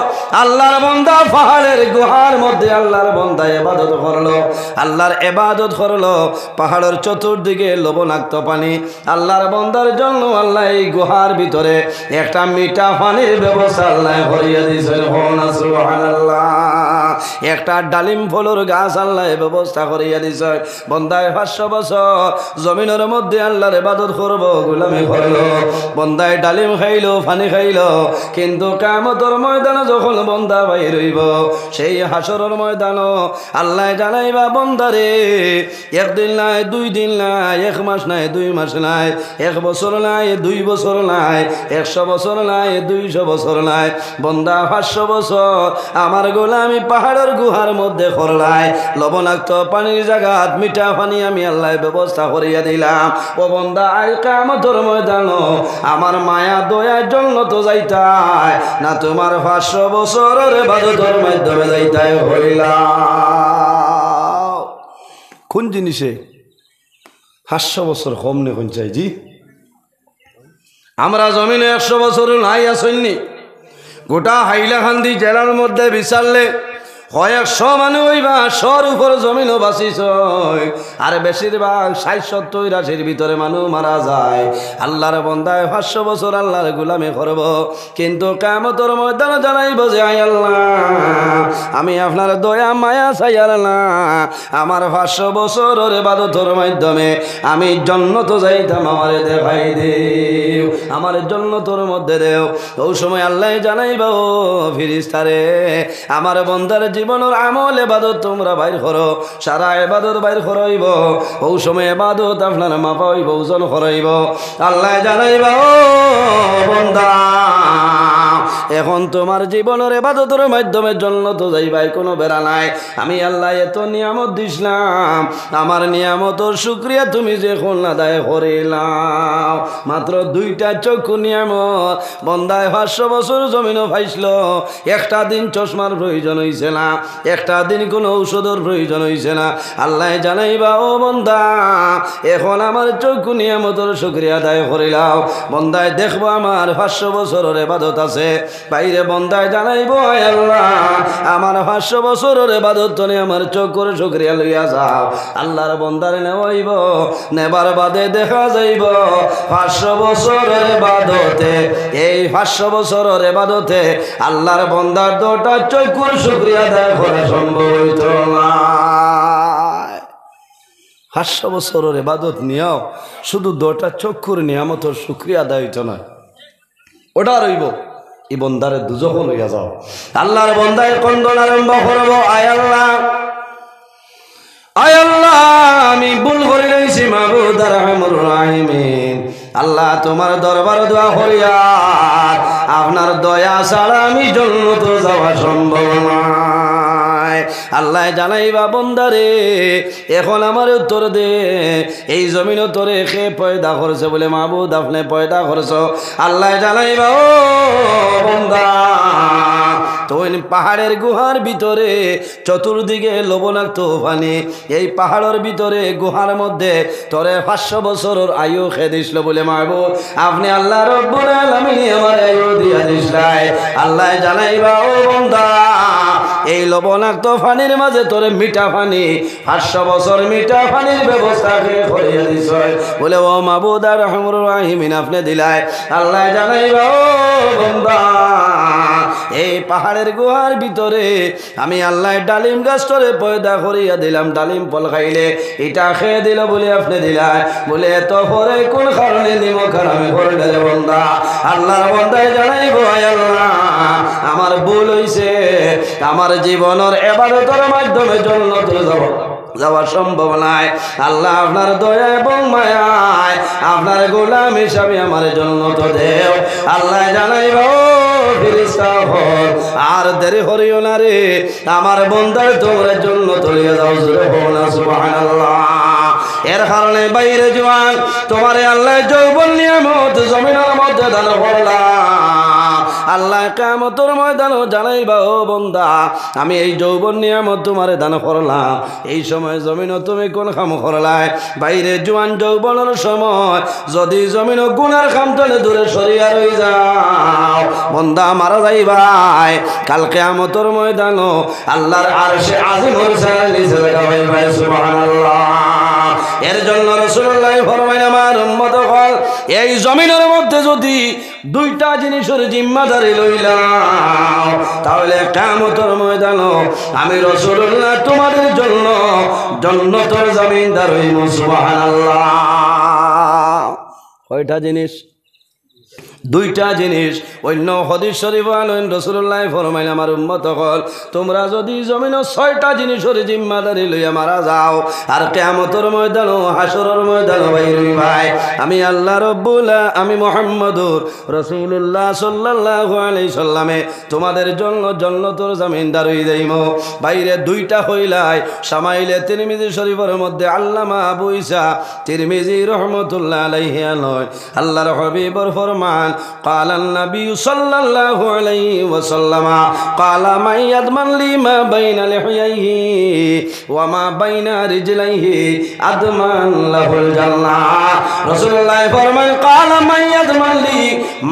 আল্লাহর বান্দা পাহাড়ের গুহার মধ্যে আল্লাহর বান্দা ইবাদত করলো, আল্লাহর ইবাদত করলো। পাহাড়ের চতুর্দিকে লবণাক্ত পানি। আল্লাহর বান্দার জন্য আল্লাহ এই গুহার ভিতরে একটা মিঠা পানির ব্যবস্থা আল্লাহ করিয়ে দিয়েছেন। সুবহানাল্লাহ। একটা ডালিম ফলের গাছ আল্লাহ ব্যবস্থা করিয়ে দিয়েছে। বান্দায় 500 বছর জমিনের মধ্যে আল্লাহর ইবাদত করব, গোলামি করলো, বন্দায় ডালিম খাইলো, পানি খাইলো। কিন্তু কিয়ামতের ময়দানে যখন বন্দা বাইর হইব, সেই হাসরের ময়দানও আল্লাহ জানাইবা বন্দারে একদিন নাই, 2 দিন নাই, 1 মাস নাই, 2 মাস নাই, 1 বছর নাই, 2 বছর নাই, 100 বছর নাই, 200 বছর নাই, বন্দা 500 বছর আমার গোলামি পাহাড়ের গুহার মধ্যে করলাই, লবণাক্ত পানির জায়গাত মিঠা পানি আমি আল্লাহ ব্যবস্থা করিয়া দিলাম। ও বন্দা আই কিয়ামতের ময়দানও আমার মায়া দয়ার জন্য তো যাইতাই না, তোমার 500 বছরের ইবাদতের মাধ্যমে যাইতাই হইলা। কোন জিনিসে 500 বছর কম নে কোন চাই জি? আমরা জমিনে 100 বছর নাই আসেননি। গোটা হাইলাকান্দি জেলার মধ্যে বিচারলে 100 মানুষ হইবা, 100 উপর জমিনও বাঁচিস, আর বেশিরভাগ 60-70-80 ভিতরে মানুষ মারা যায়। আল্লাহর বান্দায় 500 বছর আল্লাহর গোলামি করব, কিন্তু কিয়ামতের ময়দানে জানাইব যে আয় আল্লাহ আমি আপনার দয়া মায়া চাইয়ার না, আমার 500 বছরের ইবাদতের মাধ্যমে আমি জান্নাত যাইতাম, আমারে দেখাই দেও, আমার জান্নাতের মধ্যে দেও। ওই সময় আল্লাহ জানাইব ও ফেরেশতারে আমার বান্দার জীবনের আমল ইবাদত তোমরা বাইর করো, সারা ইবাদত বাইর করাইব। ওই সময় ইবাদত আপনার মাপা হইব, ওজন করাইব। আল্লাহ জানাইবা ও বান্দা এখন তোমার জীবনের ইবাদতের মাধ্যমে জান্নাত যাইবাই, কোনো বেড়া নাই। আমি আল্লাহ এত নিয়ামত দিছিলাম, আমার নিয়ামতের শুকরিয়া তুমি যে এখন আদায় করিলাম। মাত্র 2টা চক্ষু নিয়ামত বন্দায় 500 বছর জমিনও পাইছিল। একটা দিন চশমার প্রয়োজন হইছে না, একটা দিন কোনো ঔষধের প্রয়োজন হইছে না। আল্লাহ জানাইবা ও বন্দা এখন আমার চক্ষু নিয়ামতের শুকরিয়া আদায় করিলাম। বন্দায় দেখবো আমার 500 বছরের ইবাদত আছে। বাইরে বন্দায় জানাইব আল্লাহ আমার 500 বছরের ইবাদত তনে আমার চক্ষুর শুকরিয়া লইয়া যাও। আল্লাহর বন্দার নেওয়াইব, নেবার বাদে দেখা যাইব 500 বছরের ইবাদতে, এই 500 বছরের ইবাদতে আল্লাহর বন্দার 2টা চক্ষুর শুকরিয়া আদায় করা সম্ভব হইত না। 500 বছরের ইবাদত নিয়েও শুধু 2টা চক্ষুর নিয়ামতের শুকরিয়া আদায় হইত না, ওটা রইব এই বন্দারে দুজখ লইয়া যাও। আল্লাহর বন্দায় কন্দন আরম্ভ করব, আয় আল্লাহ, আয় আল্লাহ আমি ভুল করে রয়েছি, মাবুদ আর রহমুর রাহিমিন। আল্লাহ তোমার দরবার দোয়া হইয়া আপনার দয়া ছাড়া আমি জান্নাত যাওয়া সম্ভব নয়। আল্লাহ জানাইবা বন্দারে এখন আমার উত্তর দে, এই জমিন তোরে খে পয়দা করছে বলে মাবুদ আপনি পয়দা করছো। আল্লাহ জানাইবা ও বন্দা তুই পাহাড়ের গুহার ভিতরে চতুর্দিকে লবণাক্ত পানি, এই পাহাড়ের ভিতরে গুহার মধ্যে তোরে 500 বছরের আয়ু খেয়ে দিছিল বলে মাবুদ আপনি আল্লাহ রব্বুল আলামিন আমার আয়ু দিয়া দিছলাই। আল্লাহ জানাইবা ও বান্দা এই লবণাক্ত পানির মাঝে তোরে মিঠা পানি 500 বছর মিঠা পানির ব্যবস্থা করিয়া দিছ বলে ও মাবুদ আর রহমুর রাহিমিন আপনি দিলাই। আল্লাহ জানাইবা ও বান্দা এই পাহাড়ের গুহার ভিতরে আমি আল্লাহ ডালিম গাছটারে পয়দা করিয়া দিলাম, ডালিম ফল খাইলে এটা খেয়ে দিল বলে আপনি দিলাই। বলে এত পরে কোন কারণে দিব কারণে করলে বন্দা। আল্লাহর বন্দায় জানাইব আল্লাহ আমার ভুল হইছে, আমার জীবনের ইবাদতের মাধ্যমে জান্নাত যাওয়া সম্ভব নাই। আল্লাহ আপনার দয়া এবং মায়ায় আপনার গোলাম হিসাবে আমার জান্নাত দেও। আল্লাহ জানাইব ফেরেশতা হল আর দেরি করিও না রে, আমার বন্দার তোমরা জান্নাত লইয়া যাও। সুবহানাল্লাহ। এর কারণে বাইরে জওয়ান তোমারে আল্লাহ যৌবন নিয়ামত জমিনের মধ্যে দান করলাম। আল্লাহ কিয়ামতের ময়দানও জানাইবা ও বান্দা আমি এই যৌবন নিয়ামত তোমারে দান করলাম এই সময় জমিনও তুমি কোন কাম করলাই বাইরে জোয়ান যৌবনের সময় যদি জমিনও গুনার কাম তলে দূরে সরিয়া রই যাও বান্দা মারা যাইবাই কাল কিয়ামতের ময়দানও আল্লাহর আরশে আজিমের ছায়ার নিচে লাগাইবা সুবহানাল্লাহ এর জন্য রাসূলুল্লাহ ফরমায় আমার উম্মত হল এই জমিনের মধ্যে যদি দুইটা জিনিসের জিম্মাদারি লইলাম তাহলে কিয়ামতের ময়দানে আমি রাসূলুল্লাহ তোমাদের জন্য জান্নাতের জমিনদার হইব সুবহানাল্লাহ কয়টা জিনিস দুইটা জিনিস অন্য হাদিস শরীফে আনেন রাসূলুল্লাহ ফরমাইলেন আমার উম্মত হল তোমরা যদি জমিনে 6টা জিনিসের জিম্মাদারি লইয়া মারা যাও আর কিয়ামতের ময়দানে হাসরের ময়দানে বাইরে ভাই আমি আল্লাহ রব্বুল আমি মুহাম্মদুর রাসূলুল্লাহ সাল্লাল্লাহু আলাইহি সাল্লামে তোমাদের জন্য জান্নাতের জমিনদার হই যাইম বাইরে দুইটা হইলাই শামাইলে তিরমিজি শরীফের মধ্যে আল্লামা আবু ঈসা তিরমিজি রাহমাতুল্লাহ আলাইহি আল্লাহর হাবিবর ফরমান قال النبي صلى الله عليه وسلم قال من يضمن لي ما بين لحييه وما بين رجليه أضمن له الجنة رسول الله فرمان قال من يضمن لي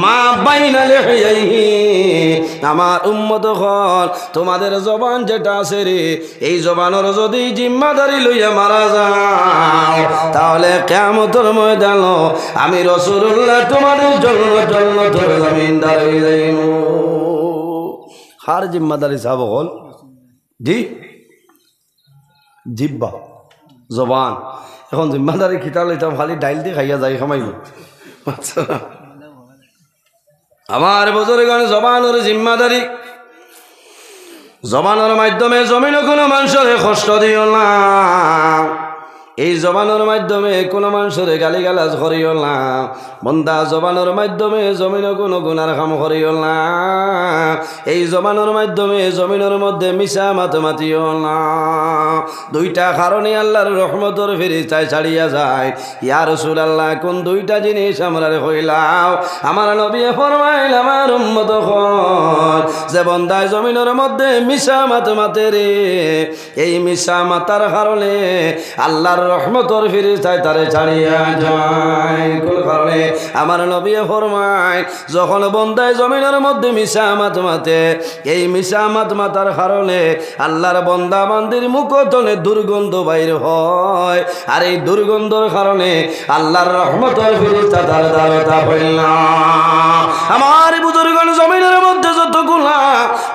ما بين لحييه আমার উম্মত হল তোমাদের জবান যেটা আছে রে এই জবানের যদি জিম্মাদারি লইয়া মারা যাও তাহলে কিয়ামতের ময়দানে আমি রাসূলুল্লাহ তোমাদের জন্য জান্নাতের জমিনদার হয়ে যাইব হার জিম্মাদারি সাহেব হল জি জিব্বা জবান এখন জিম্মাদারি খিতা লইতাম খালি ডাইল দিয়ে খাইয়া যাই খামাইব আচ্ছা আমার বুজুর্গগণ জবানের জিম্মাদারি জবানের মাধ্যমে জমিনে কোনো মানুষের কষ্ট দিও না এই জবানের মাধ্যমে কোনো মানুষের গালিগালাজ করিও না বন্দা জবানের মাধ্যমে জমিনে কোনো গুনার কাম করিও না এই জবানের মাধ্যমে জমিনের মধ্যে মিশা মাতিও না দুইটা কারণে আল্লাহর রহমতের ফেরেশতায় ছাড়িয়া যায় ইয়া রাসূলুল্লাহ কোন দুইটা জিনিস আমরারে কইলাও আমার নবী ফরমাইল আমার উম্মত হল যে বন্দায় জমিনের মধ্যে মিশা মাতে রে এই মিশা মাতার কারণে আল্লাহর রহমতের ফেরেশতায় তারে ছাড়িয়া যায় কোন কারণে আমার নবী ফরমায় যখন বন্দায় জমিনের মধ্যে মিশা মাতে এই মিশা মাতার কারণে আল্লাহর বন্দা বান্দির মুখ তলে দুর্গন্ধ বাইর হয় আর এই দুর্গন্ধের কারণে আল্লাহর রহমতের ফেরেশতা তার দারতা হইল না আমার বুজুর্গগণ জমিনের মধ্যে যত গুনাহ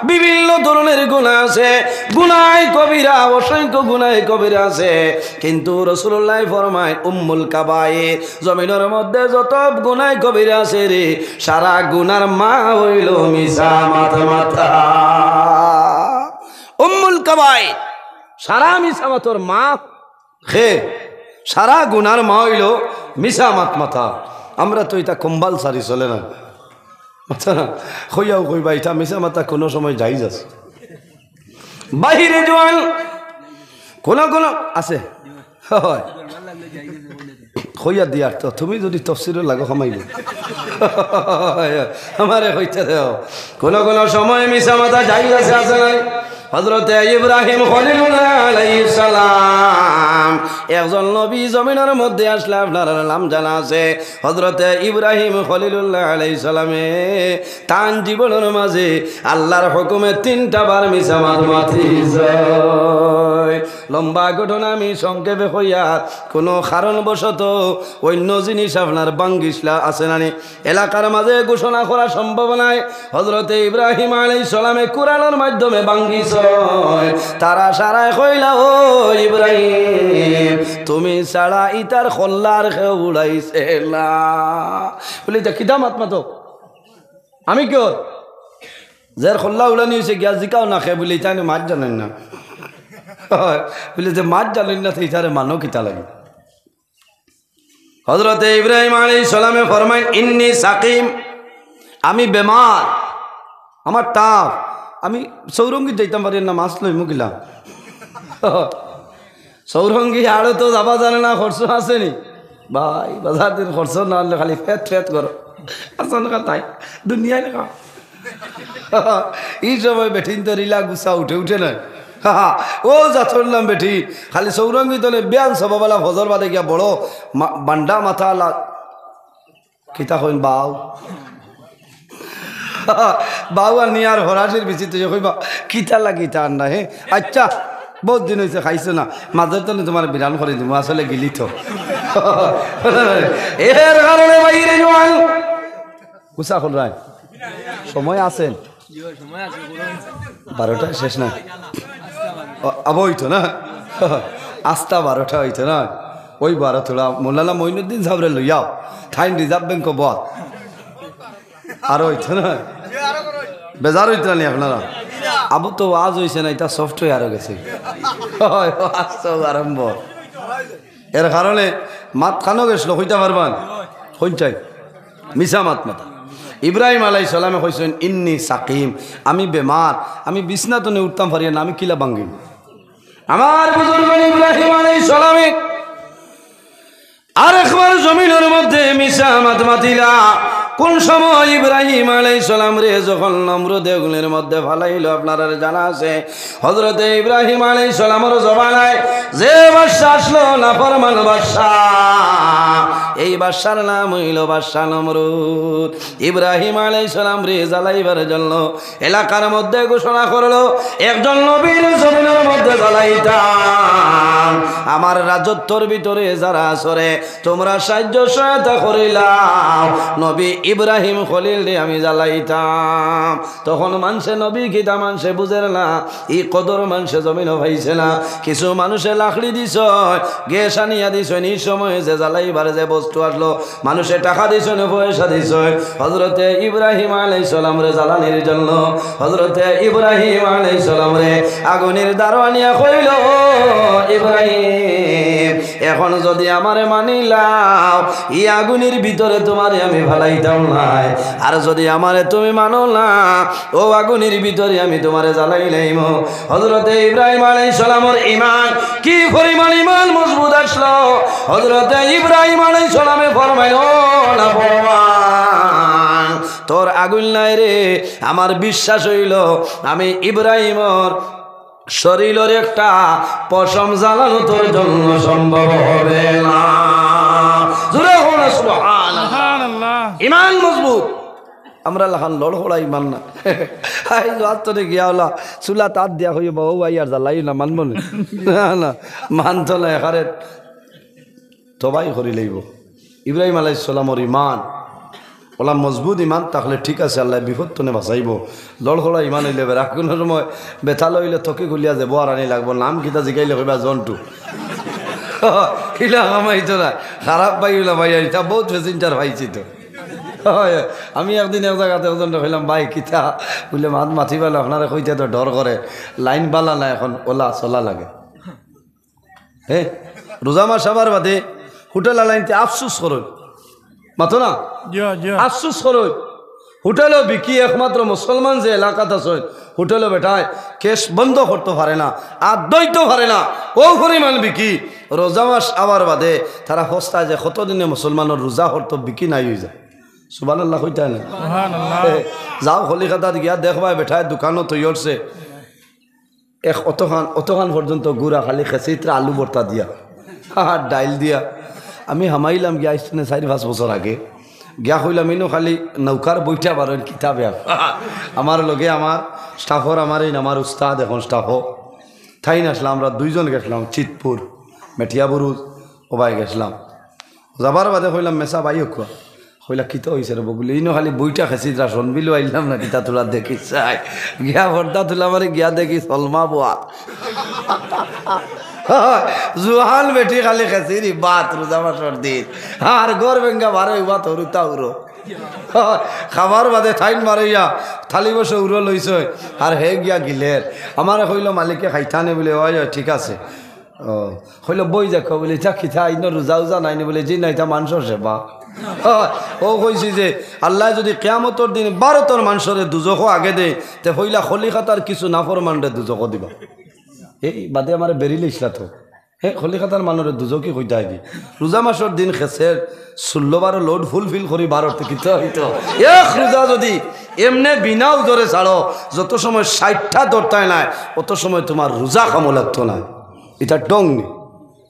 বিভিন্ন ধরনের গুনাহ আছে গুনাহ কবিরা অসংখ্য গুনাহ কবিরা আছে কিন্তু রাসূলুল্লাহ ফরমায় উম্মুল কাবায়ের জমিনের মধ্যে যত গুনাহ কবিরা আছে রে সারা গুনার মা হইল মিশা মাতা উম্মুল কাবায়ের সারা মিশা মাতর মা খে সারা গুনার মা হইল মিশা মাতা আমরা তো এটা কম্পালসারি চলে না আচ্ছা না কইয়াও কইবা এটা মিশা মাতা কোনো সময় যাইজ আছে বাহিরে জোয়ান কোন কোন আছে হয় কইয়া দিয়ার তো তুমি যদি তফসিরে লাগো খামাইব আমারে কইতে দেও কোন কোন সময় মিশা মাতা যাইজ আছে নাই হযরতে ইব্রাহিম খলিলুল্লাহ আলাইহিস সালাম একজন নবী জমিনের মধ্যে আসলে আপনার নাম জানা আছে হযরতে ইব্রাহিম খলিলুল্লাহ আলাইহিস সালামে তান জীবনের মাঝে আল্লাহর হুকুমে 3টা বার মিশা মাতি যায় লম্বা ঘটনা আমি সংক্ষেপে কইয়া কোনো কারণবশত অন্য জিনিস আপনার বাঙ্গিসলা আছে না এলাকার মাঝে ঘোষণা করা সম্ভব নয় হযরতে ইব্রাহিম আলাইহিস সালামে কোরআনের মাধ্যমে বাঙ্গিস তারা সারায় কইলা ও ইব্রাহিম তুমি সারা ইতার খল্লার খেয়ে উড়াইছে না বলি তা কিতা মাত মাতো আমি কেউ যার খল্লা উড়ানি হয়েছে গিয়া জিকাও না খেয়ে বলি ইতানে মাছ জানেন না বলি যে মাছ জানেন না ইতারে মানো কিতা লাগে হযরতে ইব্রাহিম আলাইহিস সালামে ফরমাইন ইন্নী সাকিম আমি বেমার আমার টাপ আমি সৌরঙ্গী যাইতাম পারি না মাছ লই মুগিলাম সৌরঙ্গী আরো তো যাবা জানে না খরচ আসেনি ভাই বাজার দিন খরচ না হলে খালি ফেত করো আসন তাই দুনিয়ায় না এই সময় বেঠিন তো রিলা গুছা উঠে উঠে নয় ও যা চললাম বেঠি খালি সৌরঙ্গী তলে ব্যায়াম সবাবেলা ফজর বাদে গিয়া বড় বান্ডা মাথা কিতা হইন বাউ বাউ আর নিয়ে আর হরাসির বিচিত্র কইবা কিতা লাগি তার না হে আচ্ছা বহুত দিন হয়েছে খাইছো না মাঝের তো তোমার বিরান করে দিব আসলে গিলি তো এর কারণে বাইরে জোয়ান কুসা হল রায় সময় আছেন 12টা শেষ না হইতো না আস্তা 12টা হইতো না ওই 12 থোড়া মোল্লানা মঈনুদ্দিন সাহেবরে লইয়াও থাইন রিজার্ভ ব্যাংক বল আর হইতো না বেজার হইতো না আপনারা আবু তো আজ হয়েছে না এটা সফটওয়্যারও গেছে আরম্ভ এর কারণে মাত খানো গেছিল হইতে পারবান হইটাই মিশা মাত মাতা ইব্রাহিম আলাইহিস সালামে কইছেন ইন্নি সাকিম আমি বেমার আমি বিছনা তো নে উঠতাম পারি না আমি কিলা ভাঙ্গিম আমার বুজুর্গ ইব্রাহিম আলাইহিস সালামে আরেকবার জমিনের মধ্যে মিশা মাত মাতিলা কোন সময় ইব্রাহিম আলাইহিস সালাম রে যখন নমরুদ আগুনের মধ্যে ফালাইল আপনারা জানা আছে হযরতে ইব্রাহিম আলাইহিস সালামের জমানায় যে বাদশা আসলো নাফরমান বাদশা এই বাদশার নাম হইল বাদশা নমরুদ ইব্রাহিম আলাইহিস সালাম রে জ্বালাইবার জন্য এলাকার মধ্যে ঘোষণা করলো একজন নবীর জমিনের মধ্যে জ্বালাইতাম আমার রাজত্বর ভিতরে যারা আসরে তোমরা সাহায্য সহায়তা করিলাম নবী ইব্রাহিম খলিল রে আমি জ্বালাইতাম তখন মানুষে নবী কিতা মানুষে বুঝের না এই কদর মানুষে জমিন ভাইছে না কিছু মানুষে লাকড়ি দিছ গ্যাস আনিয়া দিছ এই সময় যে জ্বালাইবার যে বস্তু আসলো মানুষে টাকা দিছ না পয়সা দিছ হযরতে ইব্রাহিম আলাইহিস সালাম রে জ্বালানির জন্য হযরতে ইব্রাহিম আলাইহিস সালাম রে আগুনের দারোয়ানিয়া কইল ইব্রাহিম এখন যদি আমারে মানিলাও এই আগুনের ভিতরে তোমারে আমি ভালাইতাম নাই আর যদি আমারে তুমি মানো না ও আগুনের ভিতরে আমি তোমারে জ্বালাইলাম হযরতে ইব্রাহিম আলাইহিস সালামের ঈমান কি পরিমাণ ঈমান মজবুত আসলো হযরতে ইব্রাহিম আলাইহিস সালামে ফরমাইলো না ফরমান তোর আগুন নাই রে আমার বিশ্বাস হইল আমি ইব্রাহিমর শরীরের একটা পশম জ্বালানো তোর জন্য সম্ভব হবে না জোরে বলো সুবহানাল্লাহ ঈমান মজবুত আমরা লাহান লড়হড়া ঈমান না আই যাতরে গিয়াওলা চুলা তাত দিয়া হইব ও ভাই আর জ্বালাই না মানব না মানতো না এখানে তবাই করি লইব ইব্রাহিম আলাইহিস সালামের ঈমান ওলা মজবুত ইমান তাহলে ঠিক আছে আল্লাহ বিপদ তনে বাঁচাইব লড়হড়া ইমান হইলে রাখুনের সময় বেথা লইলে থকি গুলিয়া যাব আর আনি লাগবো নাম কিতা জিকাইলে কইবা জন্টু ইলা আমাইতো না খারাপ পাইলা ভাই এটা বহুত প্যাসেঞ্জার পাইছি তো আমি একদিন এক জায়গাতে ওজন হইলাম ভাই কিতা বলে মাত মাথি পেলে আপনারা কইতে তো ডর করে লাইন বালা না এখন ওলা চলা লাগে হ্যাঁ রোজা মাস আবার বাদে হোটেল লাইনতে আফসুস করুন মাতো না আফসুস করুন হোটেলও বিকি একমাত্র মুসলমান যে এলাকাতে আছে হোটেলও বেটায় কেস বন্ধ করতে পারে না আর দইতে পারে না ও পরিমাণ বিকি রোজা মাস আবার বাদে তারা হস্তায় যে কতদিনে মুসলমানের রোজা হরতো বিকি নাই হয়ে যায় সুবহানাল্লাহ কইতা না যাও কলিকাতাত গিয়া দেখবা বেঠায় দোকানও তৈরছে এক অতখান পর্যন্ত গুড়া খালি খেসিত্রা আলু ভর্তা দিয়া ডাইল দিয়া আমি হামাইলাম গিয়া আসতে 4-5 বছর আগে গিয়া কইলাম ইনো খালি নৌকার বইটা বারেন কিতাবে আমার লগে আমার স্টাফর আমার উস্তাদ এখন স্টাফও থাইন আসলাম আমরা দুইজন গেছিলাম চিতপুর মেঠিয়াবুরুজ ওবাই গেছিলাম যাবার বাদে কইলাম মেসা বাই হোক কইলা কিতা হয়েছে রে বগুলি ইনো খালি বইটা খেসিদ্রা শোনবিলো আইলাম না কিতা তোলা দেখি চাই গিয়া ভর্তা তোলা মারি গিয়া দেখি সলমা বোয়া জুহান বেটি খালি খেসিরি বাত রোজা মাসর দিন আর গর বেঙ্গা বারে বাত হরুতা উড়ো খাবার বাদে থাইন মারাইয়া থালি বসে উড়ো লইছ আর হে গিয়া গিলের আমার কইল মালিকে খাইতানে বলে ওই ঠিক আছে ও কইল বই দেখো বলে যা খিথা ইন রোজা উজা নাইনি বলে জি নাই তা মানুষের সেবা ও কইছি যে আল্লাহ যদি কিয়ামতর দিন 12 মানুষের দুজখ আগে দে তে হইলা খলিকাতার কিছু নাফরমানরে দুজখ দিবা এই বাদে আমার বেরিলে ইসলা তো হে কলিকাতার মানুষের দুজকি কইতে আইবি রোজা মাসের দিন খেসের 16 লোড ফুলফিল করি 12 কিত হইতো এক রোজা যদি এমনে বিনা উজরে ছাড়ো যত সময় 60টা দরতায় নাই অত সময় তোমার রোজা কামো লাগতো না এটা ডং নি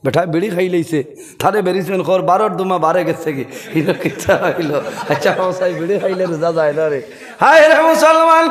বেটা বিড়ি খাই লইছে তারে বেরিয়েছেন খর 12 দুমা 12 গেছে কি এটা কিতা হইল আচ্ছা মশাই বিড়ি খাইলে রোজা যায় না রে হায় রে মুসলমান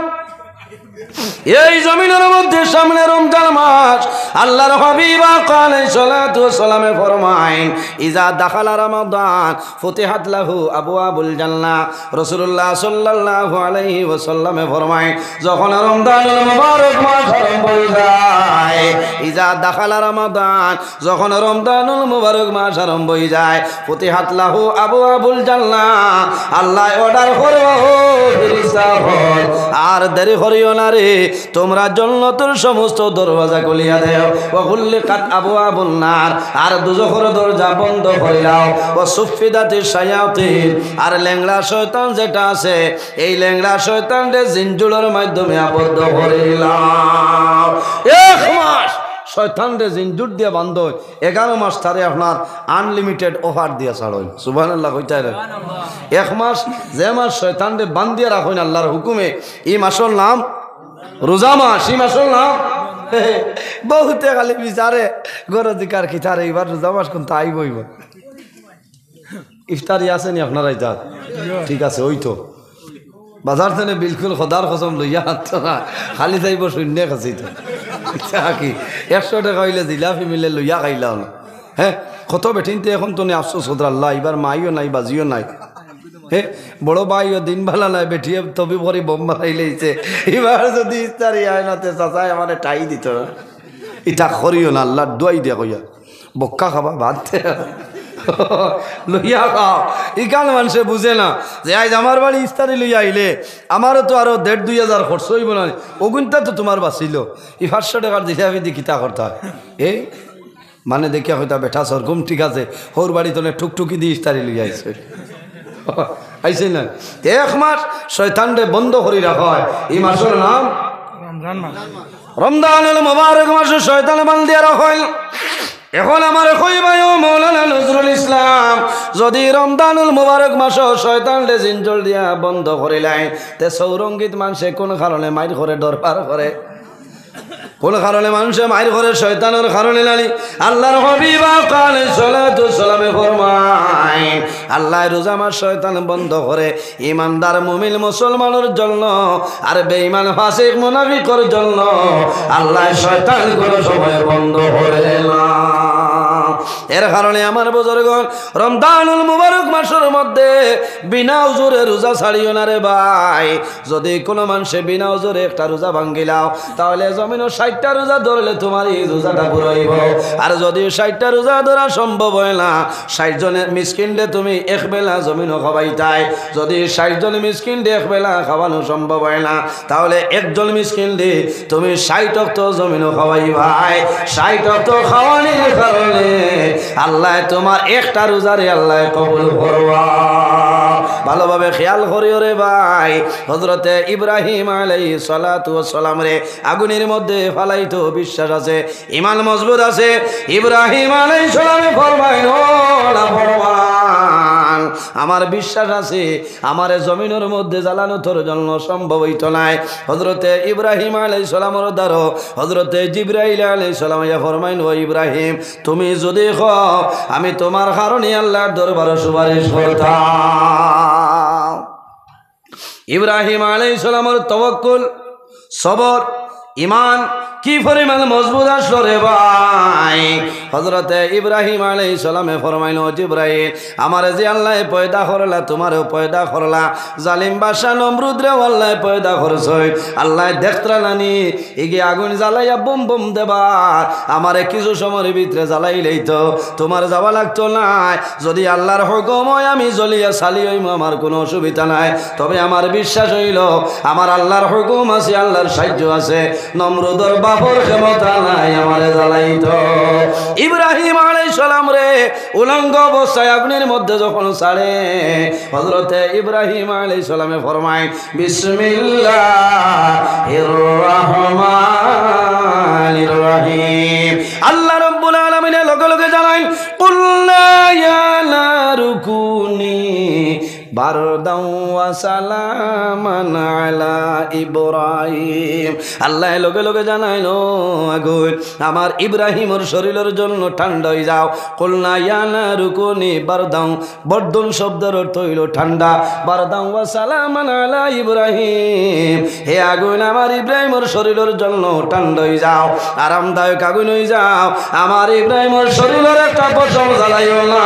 এই জমিনের মধ্যে সামনে রমজান মাস আল্লাহর হাবিব আলাইহিস সালাতু ওয়াস সালামে ফরমায়েন ইজা দাখালা রমাদান ফুতিহাত লাহু আবওয়াবুল জান্নাহ রাসূলুল্লাহ সাল্লাল্লাহু আলাইহি ওয়াসাল্লামে ফরমায়েন যখন রমজানুল মুবারক মাস আরম্ভ হয়ে যায় ইজা দাখালা রমাদান যখন রমজানুল মুবারক মাস আরম্ভ হয়ে যায় ফুতিহাত লাহু আবওয়াবুল জান্নাহ আল্লাহ অর্ডার করবে ও ফেরেশতা হল আর দেরি করিও না রে তোমরা জান্নাতের সমস্ত দরওয়াজা খুলিয়া দাও ওয়া গুল্লিকাত আবওয়াবুন নার আর দুজখের দরজা বন্ধ করে দাও ওয়া সুফিদাতিশ শায়াতিন আর ল্যাংড়া শয়তান যেটা আছে এই ল্যাংড়া শয়তানকে জিনজুলের মাধ্যমে আবদ্ধ করে দাও এক মাস শয়তানরে জিনজুর দিয়ে বান্ধ 11 মাস তারে আপনার আনলিমিটেড অফার দিয়া ছাড়েন সুবহানাল্লাহ কইতাই রে এক মাস যে মাস শয়তানরে বান্ধিয়া রাখেন আল্লাহর হুকুমে এই মাসের নাম রোজা মাস এই মাসের নাম বহুতে খালি বিচারে গরদিকার খিতারে এবার রোজা মাস কোন তাই বইব ইফতারি আছে নি আপনারাই যা ঠিক আছে ওই তো বাজার থেকে বিলকুল খোদার কসম লইয়া হাত না খালি যাইব শূন্য খাচ্ছি তো কি 100 টাকা হইলে জিলাপি মিলে লইয়া খাইলাম না হ্যাঁ কত বেঠিনতে এখন তো আফসোস হদ্র আল্লাহ এবার মাইও নাই বাজিও নাই হে বড় ভাইও দিন ভালো নাই বেঠিয়ে তবে পরে বোম মারাই লইছে এবার যদি ইফতারি আয় নাতে চাচাই আমার টাই দিত এটা করিও না আল্লাহ দোয়াই দিয়া কইয়া বক্কা খাবা ভাত লইয়া খাও ইকান মানুষে বুঝে না যে আজ আমার বাড়ি ইফতারি লইয়া আইলে আমারও তো আরো 1,500-2,000 খরচ হইব না ওগুনটা তো তোমার বাঁচিল এই 500 টাকার জিলাপি দিয়ে কিতা করতে হয় এই মানে দেখিয়া হইতা বেঠা সরকম ঠিক আছে হোর বাড়ি তো ঠুকঠুকি দিয়ে ইফতারি লইয়া আইছে আইছে না এক মাস শয়তানরে বন্ধ করে রাখা হয় এই মাসের নাম রমজান মাস রমজানুল মুবারক মাসে শয়তান বান্ধিয়া রাখা হয় এখন আমার কইবাই ও মাওলানা নজরুল ইসলাম যদি রমজানুল মুবারক মাস শয়তানরে জিনজল দিয়া বন্ধ করিলাই তে সৌরঙ্গীত মানুষে কোন কারণে মাইর করে দরবার করে কোন কারণে মানুষে মাইর করে শয়তানের কারণে নালি আল্লাহর হাবিব আলাইহিস সালাতু ওয়াস সালামে ফরমায় আল্লাহ রোজা মাস শয়তান বন্ধ করে ইমানদার মুমিন মুসলমানের জন্য আর বেঈমান ফাসিক মুনাফিকের জন্য আল্লাহ শয়তান কোন সময় বন্ধ করে না এর কারণে আমার বুজুর্গগণ রমজানুল মুবারক মাসের মধ্যে বিনা উজুরে রোজা ছাড়িও না রে ভাই যদি কোনো মানুষে বিনা উজুরে একটা রোজা ভাঙ্গিলাও তাহলে জমিন 60টা রোজা ধরলে তোমার এই রোজাটা পুরো হইব আর যদি 60টা রোজা ধরা সম্ভব হয় না 60 জনের মিসকিনরে তুমি এক বেলা জমিন খাওয়াইতাই যদি 60 জন মিসকিনরে এক বেলা খাওয়ানো সম্ভব হয় না তাহলে একজন মিসকিনরে তুমি 60 ওয়াক্ত জমিন খাওয়াই ভাই 60 ওয়াক্ত খাওয়ানোর কারণে আল্লাহ তোমার একটা রোজারে আল্লাহ কবুল করবা ভালোভাবে খেয়াল করিও রে ভাই হযরতে ইব্রাহিম আলাইহিস সালাতু ওয়াস সালাম রে আগুনের মধ্যে ফালাইতো বিশ্বাস আছে ঈমান মজবুত আছে ইব্রাহিম আলাইহিস সালামে ফরমাইন ও না ফরমান আমার বিশ্বাস আছে আমারে জমিনের মধ্যে জ্বালানো তোর জন্য সম্ভব হইত নাই হযরতে ইব্রাহিম আলাইহিস সালামের দ্বারা হযরতে জিবরাইল আলাইহিস সালাম ইয়া ফরমাইন ও ইব্রাহিম তুমি যদি আমি তোমার কারণে আল্লাহর দরবারে সুপারিশ করতাম ইব্রাহিম আলাইহিস সালামের তাওয়াক্কুল সবর ঈমান কি পরিমাণ মজবুত আসলো রে ভাই হযরতে ইব্রাহিম আলাইহিস সালামে ফরমাইলো জিবরাইল আমারে যে আল্লাহ পয়দা করলা তোমারও পয়দা করলা জালিম বাদশা নমরুদ রে আল্লাহ পয়দা করছই আল্লাহ দেখতরা নানি এগি আগুন জ্বালাইয়া বম বম দেবা আমারে কিছু সময়ের ভিতরে জ্বালাইলেই তো তোমার যাওয়া লাগতো না যদি আল্লাহর হুকুম হয় আমি জ্বলিয়া সালি হইম আমার কোনো অসুবিধা নাই তবে আমার বিশ্বাস হইল আমার আল্লাহর হুকুম আছে আল্লাহর সাহায্য আছে নমরুদর বাপর ক্ষমতা নাই আমারে জ্বালাইতো। ইব্রাহিম আলাইহিস সালাম রে উলঙ্গ অবস্থায় আগুনের মধ্যে যখন ছাড়ে, হযরতে ইব্রাহিম আলাইহিস সালামে ফরমায় বিসমিল্লাহির রহমানির রহিম। আল্লাহ রাব্বুল আলামিনের লগে লগে জানাই কুল্লা ইয়া নারু কুনি বারদাও ওয়া সালামান আলা ইব্রাহিম। আল্লাহ লগে লগে জানাইলো আগুন আমার ইব্রাহিমের শরীরের জন্য ঠান্ডা হয়ে যাও। কুলনা ইয়া নারু কুনি বারদাও, বর্দন শব্দের অর্থ হইল ঠান্ডা। বারদাও ওয়া সালামান আলা ইব্রাহিম, হে আগুন আমার ইব্রাহিমের শরীরের জন্য ঠান্ডা হয়ে যাও, আরামদায়ক আগুন হয়ে যাও। আমার ইব্রাহিমের শরীরের একটা পশম জ্বালাইও না।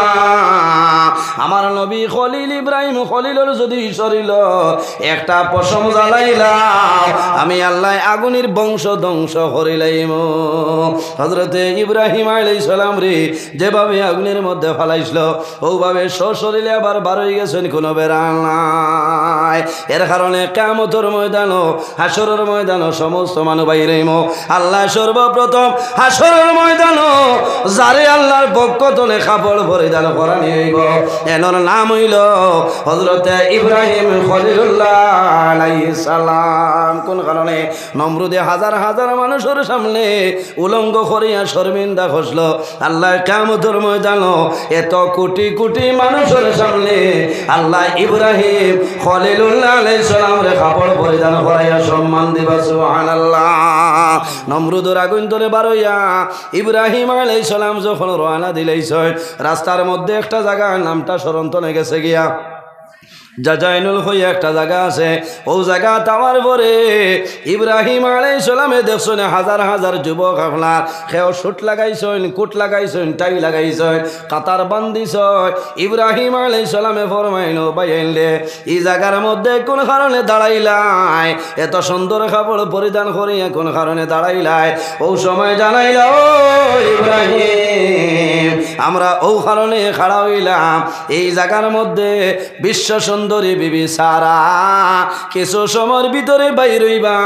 আমার নবী খলিল ইব্রাহিম খলিলের যদি শরীর একটা পশম জ্বালাইলাম, আমি আল্লাহ আগুনের বংশ ধ্বংস করিলাম। হযরতে ইব্রাহিম আলাইহিস সালাম রে যেভাবে আগুনের মধ্যে ফেলাইছিল, ওভাবে সশরীরে আবার বার হয়ে গেছেন, কোনো বেড়াল নাই। এর কারণে কিয়ামতের ময়দান, হাসরের ময়দান সমস্ত মানুষ বাইরেইম। আল্লাহ সর্বপ্রথম হাসরের ময়দান যারে আল্লাহর পক্ষ থেকে কাপড় পরিধান করা নিব, এনর নাম হইল হযরতে ইব্রাহিম খলিলুল্লাহ আলাইহিস সালাম। কোন কারণে নমরুদে হাজার হাজার মানুষের সামনে উলঙ্গ করিয়া শর্মিন্দা খসল, আল্লাহ কিয়ামতের ময়দান এত কোটি কোটি মানুষের সামনে আল্লাহ ইব্রাহিম খলিলুল্লাহ আলাইহিস সালাম রে কাপড় পরিধান করাইয়া সম্মান দিবা। সুবহানাল্লাহ। নমরুদের আগুন ধরে বারইয়া ইব্রাহিম আলাইহিস সালাম যখন রওনা দিলেইছে, রাস্তার মধ্যে একটা জায়গা নামটা স্মরণ গেছে গিয়া জাজাইনুল হইয়া একটা জায়গা আছে, ও জায়গা তাওয়ার পরে ইব্রাহিম আলাইহিস সালামে দেখছেন হাজার হাজার যুবক আপনার খেও শুট লাগাইছেন, কুট লাগাইছেন, টাই লাগাইছেন, কাতার বান্ধিছ। ইব্রাহিম আলাইহিস সালামে ফরমাইলো বাইলে এই জায়গার মধ্যে কোন কারণে দাঁড়াইলাই, এত সুন্দর কাপড় পরিধান করিয়া কোন কারণে দাঁড়াইলাই? ও সময় জানাইলা ও ইব্রাহিম আমরা ও কারণে খাড়া হইলাম, এই জায়গার মধ্যে বিশ্ব সুন্দরী বিবি সারা কিছু সময়ের ভিতরে বাইর হইবা,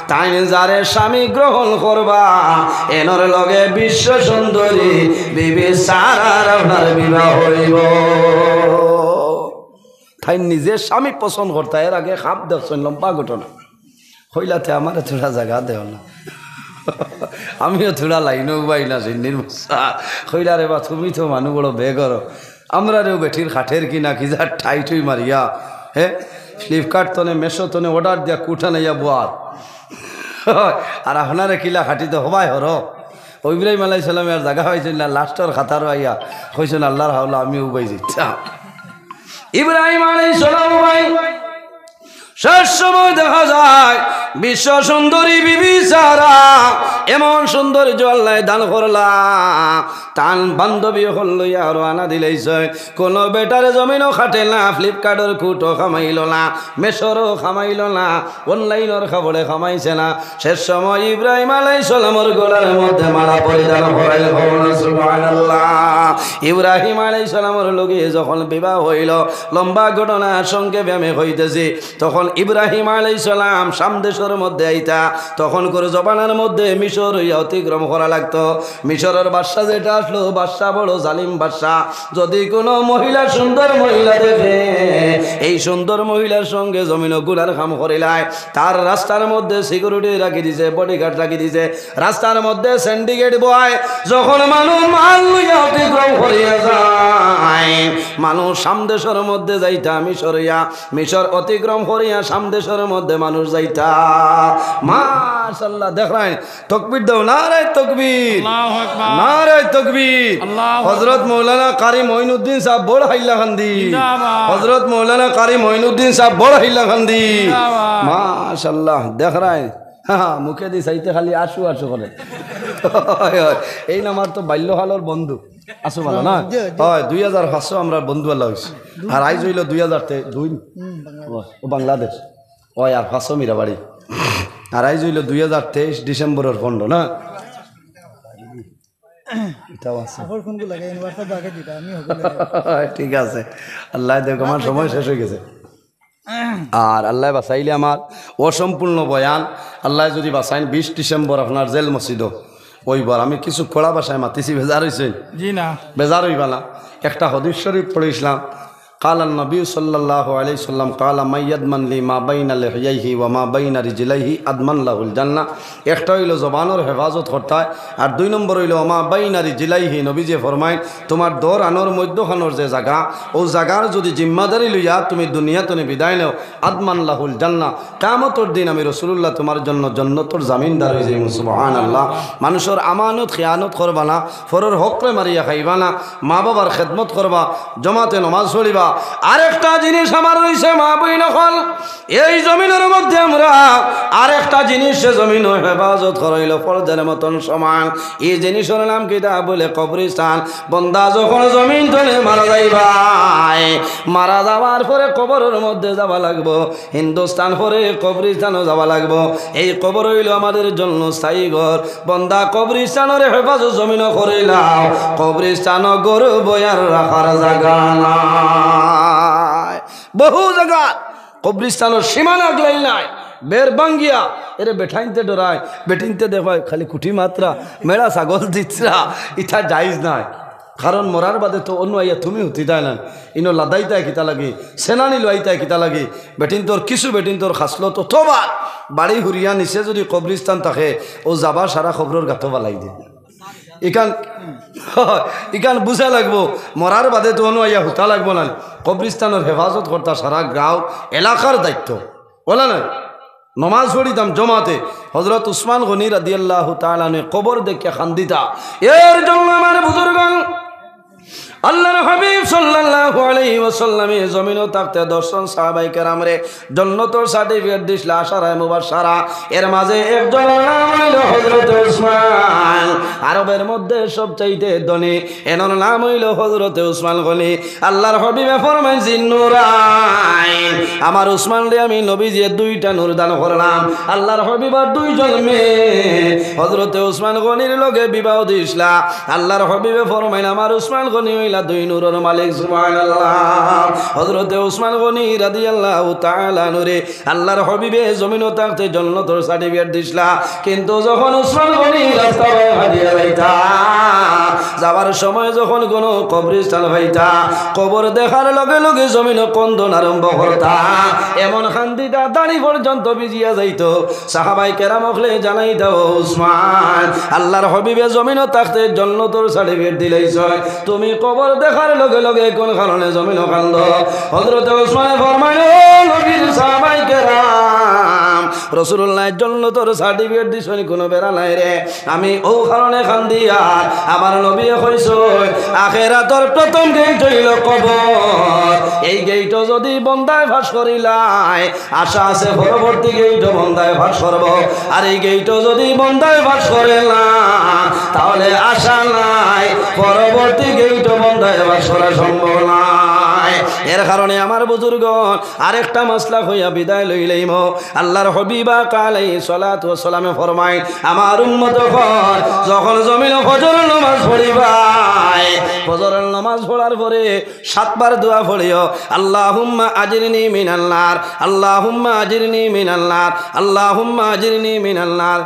তাই যারে স্বামী গ্রহণ করবা এনর লগে বিশ্ব সুন্দরী বিবি সারার আপনার বিবাহ হইব। তাই নিজে স্বামী পছন্দ করতে এর আগে খাপ দেখছেন লম্বা ঘটনা হইলাতে আমার থোড়া জায়গা দেও না, আমিও থোড়া লাইনও পাই না সিন্নির মশা হইলা রে বা তুমি তো মানুষ বড় বেগর, আমরা রেও বেঠির খাটের কিনা কি যা ঠাই ঠুই মারিয়া হ্যাঁ ফ্লিপকার্ট তনে মেশো তনে অর্ডার দিয়া কুঠা নাইয়া বোয়ার আর আপনারে কিলা খাটিতে হবাই হর। ইব্রাহিম আলাইহিস সালামে আর জায়গা হয়েছিল না, লাস্টর খাতার আইয়া কইছেন আল্লাহর হাওলা আমি উবাই যাইতাম। ইব্রাহিম আলাইহিস সালাম ভাই শেষ সময় দেখা যায় বিশ্ব সুন্দরী বিবি সারা এমন সৌন্দর্য আল্লাহ দান করলাম, টান বান্ধবী হল লইয়া রওনা দিলেইছে। কোন বেটার জমিনও খাটে না, ফ্লিপকার্টের কুটো খামাইল না, মেশরও খামাইল না, অনলাইনের খবরে খামাইছে না। শেষ সময় ইব্রাহিম আলাইহিস সালামের গলার মধ্যে মালা পরিধান করাইল। সুবহানাল্লাহ। ইব্রাহিম আলাইহিস সালামের লগে যখন বিবাহ হইল, লম্বা ঘটনা সংক্ষেপে আমি হইতেছি, তখন ইব্রাহিম আলাইহিস সালাম সামদেশের মধ্যে আইতা, তখন করে জবানের মধ্যে মিশর অতিক্রম করা লাগতো। মিশরের বাদশা যেটা আসলো, বাদশা বড় জালিম বাদশা, যদি কোনো মহিলা সুন্দর মহিলা দেখে এই সুন্দর মহিলার সঙ্গে জমিন গুলার কাম করিলায়, তার রাস্তার মধ্যে সিকিউরিটি রাখি দিছে, বডিগার্ড রাখি দিছে, রাস্তার মধ্যে সিন্ডিকেট বয়। যখন মানুষ মাল লইয়া অতিক্রম করিয়া যায়, মানুষ সামদেশের মধ্যে যাইতা মিশরিয়া, মিশর অতিক্রম করিয়া সামদেশের মধ্যে মানুষ যাইতা। মাশাআল্লাহ দেখলেন তকবীর দাও, নারে তকবীর, নারে তকবীর। হযরত মৌলানা কারি মঈনুদ্দিন সাহেব বড় হাইলাকান্দি, হযরত মৌলানা কারি মঈনুদ্দিন সাহেব বড় হাইলাকান্দি। মাশাআল্লাহ দেখলেন হ্যাঁ মুখে দি চাইতে খালি আসু আসু করে। এই নামার তো বাল্যকালের বন্ধু আসো ভালো না হয়। 2500 আমরা বন্ধু আল্লাহ হয়েছি, আর আইজ হইল 2002 বাংলাদেশ ওই আর 500 মিরাবাড়ি, আর আইজ হইল 2023 ডিসেম্বরের 15 না। ঠিক আছে আল্লাহ দেখ আমার সময় শেষ হয়ে গেছে। আর আল্লাহ বাঁচাইলে আমার অসম্পূর্ণ বয়ান আল্লাহ যদি বাঁচাইন 20 ডিসেম্বর আপনার জেল মসজিদ ওইবার আমি কিছু খোলা ভাষায় মাতিছি বেজার হয়েছে জি না বেজার হইবালা একটা হাদিস শরীফ পড়েছিলাম قال النبي صلى الله عليه وسلم قال من يضمن لي ما بين لحييه وما بين رجليه اضمن له الجنه একটা হইলো জবানের হেফাজত করতে হয় আর দুই নম্বর হইলো মা বাইনা রিজলাইহি নবীজি ফরমায় তোমার দর আনোর মধ্যখানোর যে জায়গা ও জায়গার যদি জিম্মাদারি লইয়া তুমি দুনিয়াতে বিদায় নাও আদমান লাহুল জান্নাহ কিয়ামতের দিন আমি রাসূলুল্লাহ তোমার জন্য জান্নাতের জামিনদার হই যাই সুবহানাল্লাহ মানুষের আমানত খিয়ানত করবা না ফরর হকরে মারিয়া খাইবা না মা বাবার খেদমত করবা জমাতে নামাজ পড়িবা আরেকটা জিনিস আমার রইছে মা বইন হল এই জমিনের মধ্যে আমরা আরেকটা জিনিস সে জমিন হেফাজত করাইল ফরজের মতন সমান এই জিনিসের নাম কিতা বলে কবরস্থান বন্দা যখন জমিন তলে মারা যাইবাই মারা যাওয়ার পরে কবরের মধ্যে যাওয়া লাগবো হিন্দুস্তান পরে কবরস্থানও যাওয়া লাগবো এই কবর হইল আমাদের জন্য স্থায়ী ঘর বন্দা কবরস্থানের হেফাজত জমিন করিলাম কবরস্থান গরু বয়ার রাখার জায়গা না বহু জায়গা কবরস্থানের সীমানা আগলাই নাই বের বাঙ্গিয়া এরে বেঠাইনতে ডরায় বেটিনতে দেখায় খালি কুটি মাত্রা মেলা ছাগল দিচ্ছা ইটা যাইজ নাই কারণ মরার বাদে তো অন্য আইয়া তুমি হতি তাই না ইনো লাদাইতায় কিতা লাগে সেনানি লাইতায় কিতা লাগে বেটিন তোর কিছু বেটিন তোর খাসলো তো তোবার বাড়ি হুরিয়া নিচে যদি কবরস্থান থাকে ও যাবা সারা খবরের গাঁথো বালাই দিয়ে ইকান বুঝা লাগবো মরার বাদে তো অনু আইয়া হুতা লাগবো না কবরস্থানের হেফাজত কর্তা সারা গাঁও এলাকার দায়িত্ব বলে না নমাজ পড়িতাম জমাতে হযরত উসমান গনি রাদিয়াল্লাহু তাআলা নে কবর দেখে খান্দিতা এর জন্য আমার বুজুর্গগণ আল্লাহর হাবিব সাল্লাল্লাহু আলাইহি ওয়াসাল্লাম জমিনও থাকতে দর্শন সাহাবায়ে কেরামরে জান্নাতের সার্টিফিকেট দিছিল আশারায়ে মুবাশশারা এর মাঝে একজন নাম হইল হযরত উসমান আরবের মধ্যে সবচাইতে ধনী এনার নাম হইল হযরত উসমান গনি আল্লাহর হাবিবে ফরমায় জিন্নুরাইন আমার উসমান রে আমি নবীজি দুইটা নূর দান করলাম আল্লাহর হাবিবার দুইজন মেয়ে হযরত উসমান গনির লগে বিবাহ দিছলা আল্লাহর হাবিবে ফরমায় আমার উসমান গনি দুই নূরের মালিক সুবহানাল্লাহ হযরত উসমান গনি রাদিয়াল্লাহু তাআলা নূরে আল্লাহর হাবিবে জমিনও থাকতে জান্নাতের সার্টিফিকেট দিছলা কিন্তু যখন উসমান গনি রাস্তায় হাজিয়া হইতা যাওয়ার সময় যখন কোন কবরস্থান হইতা কবর দেখার লগে লগে জমিনও কন্দন আরম্ভ করতা এমন খান্দিতা দাড়ি পর্যন্ত ভিজিয়া যাইতো সাহাবায়ে কেরাম হলে জানাই দাও উসমান আল্লাহর হাবিবে জমিনও থাকতে জান্নাতের সার্টিফিকেট দিলাইছ তুমি কবর দেখার লগে লগে কোন কারণে জমিন কান্দ হযরত উসমান ফরমায় ও নবীর সাহাবায়ে কেরাম রাসূলুল্লাহর জন্য তোর সার্টিফিকেট দিছনি কোনো বেরা নাই রে আমি ও কারণে কান্দি আর আমার নবী কইছো আখিরাতের প্রথম গেট হইল কবর এই গেট যদি বন্দায় ফাঁস করিলাই আশা আছে পরবর্তী গেট বন্দায় ফাঁস করব আর এই গেট যদি বন্দায় ফাঁস করে না তাহলে আশা নাই পরবর্তী গেট বন্দায় ফাঁস করা সম্ভব নাই এর কারণে আমার বুজুর্গগণ আরেকটা মাসলা হইয়া বিদায় লইলাইম আল্লাহর হাবিবা আলাইহিস সালাতু ওয়াস সালামে ফরমায় আমার উম্মতগণ যখন জমিন ফজরের নামাজ পড়িবাই ফজরের নামাজ পড়ার পরে 7 বার দোয়া পড়িও আল্লাহুম্মা আজিরনি মিনাল নার আল্লাহুম্মা আজিরনি মিনাল নার আল্লাহুম্মা আজিরনি মিনাল নার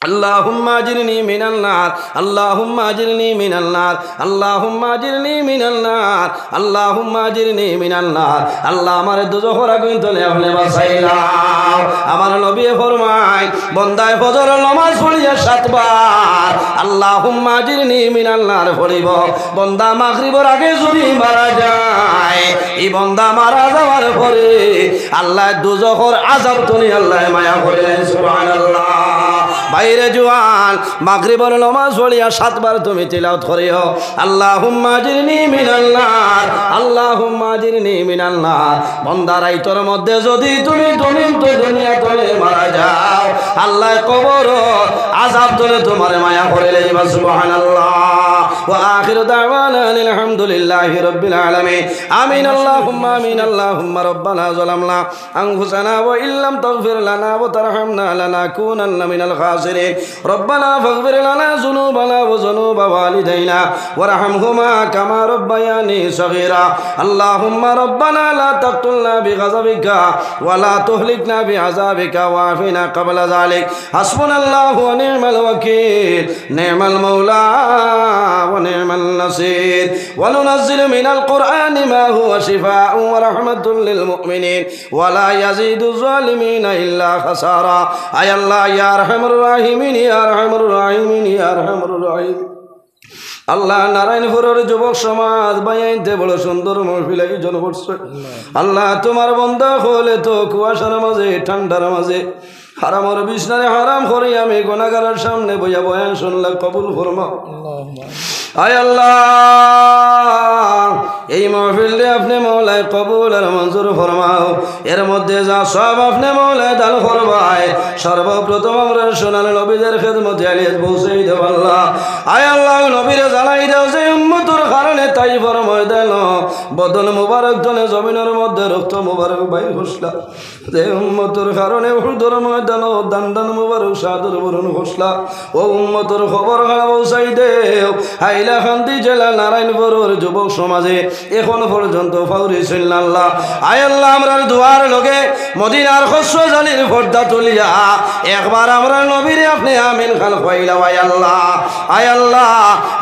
اللهم اجرني من النار اللهم اجرني من النار اللهم اجرني من النار اللهم اجرني من النار আল্লাহ আমার দুজখের আগুন থেকে আপনি বাঁচাইলাও আমার নবী ফরমায় বান্দায় ফজরের নামাজ পড়িয়া 7 বার আল্লাহুম্মা আজরিনি মিনাল নার পড়িব বান্দা মাগরিবের আগে যদি মারা যায় এই বান্দা মারা যাওয়ার পরে আল্লাহ দুজখের আযাব থেকে আল্লাহ মায়া করেন সুবহানাল্লাহ বাইরে জওয়ান মাগরিবের নামাজ পড়িয়া 7 বার তুমি তিলাওয়াত করিও আল্লাহুম্মা আজরিনি মিনাল নার আল্লাহুম্মা আজরিনি মিনাল নার বান্দা রাইতের মধ্যে যদি তুমি দুনিয়াতে মারা যাও আল্লাহ কবর আযাব ধরে তোমার মায়া করে লইবা সুবহানাল্লাহ ওয়া আখিরু দাওয়ানা আলহামদুলিল্লাহি রাব্বিল আলামিন আমিন আল্লাহুম্মা আমিন আল্লাহুম্মা রাব্বানা যালামনা আনফুসানা ওয়া ইল্লাম তাগফির লানা ওয়া তারহামনা লানাকুনান্না মিনাল খাসিরিন রব্বানা ফাগফির লানা যুনুবানা ওয়া যুনুবা ওয়ালিদাইনা ওয়ারহামহুমা কামা রাব্বায়ানি সগীরা আল্লাহুম্মা রাব্বানা লা তাকতুলনা বিগাযাবিকা ওয়া লা তুহলিকনা বিআযাবিকা ওয়াফিনা ক্বাবলা যালিক হাসবুনাল্লাহু ওয়া নি'মাল ওয়াকিল নি'মাল মাওলা ওয়া নি'মান নাসির ওয়া নুনাজ্জিলু মিনাল কুরআনি মা হুয়া শিফাa'un ওয়া রাহমাতুল লিল মুমিনিন ওয়া লা ইয়াজিদু যালিমিনা ইল্লা খাসারা আয় আল্লাহ ইয়া আরহামুর রাহিমিন ইয়া আরহামুর রাহিমিন ইয়া আরহামুর রাহিমিন আল্লাহ নারায়ণপুরের যুবক সমাজ বাইতে বড় সুন্দর মাহফিল আয়োজন করছে আল্লাহ তোমার বান্দা হলে তো কুয়াশার মাঝে ঠান্ডার মাঝে হারামর বিছনারে হারাম করে আমি গুনাহগারের সামনে বইয়া বয়ান শুনলাম কবুল ফরমাও আয় আল্লাহ এই মাহফিলটি আপনি মওলায় কবুল আর মঞ্জুর ফরমাও এর মধ্যে যা সব আপনি মওলায় দান ফরমায় সর্বপ্রথম আমরা সোনার নবীদের খেদমতে আলিয়াত পৌঁছে দাও আল্লাহ আয় আল্লাহ নবীরে জানাই দাও যে উম্মতের কারণে তাই ফরমায় দেন বদন মুবারক দনে জমিনের মধ্যে রক্ত মুবারক বাইর হসলা যে উম্মতের কারণে উহুদের ময়দান দান দান মুবারক সাদর বরণ হসলা ও উম্মতের খবর পৌঁছাই দেও হাইলাকান্দি জেলা নারায়ণপুরের যুবক সমাজে এখন পর্যন্ত ফাউরিছিল না আল্লাহ আয় আল্লাহ আমরার দুয়ার লগে মদিনার খসর জালির পর্দা তুলিয়া একবার আমরা নবীরে আপনি আমিন খান কইলা আয় আল্লাহ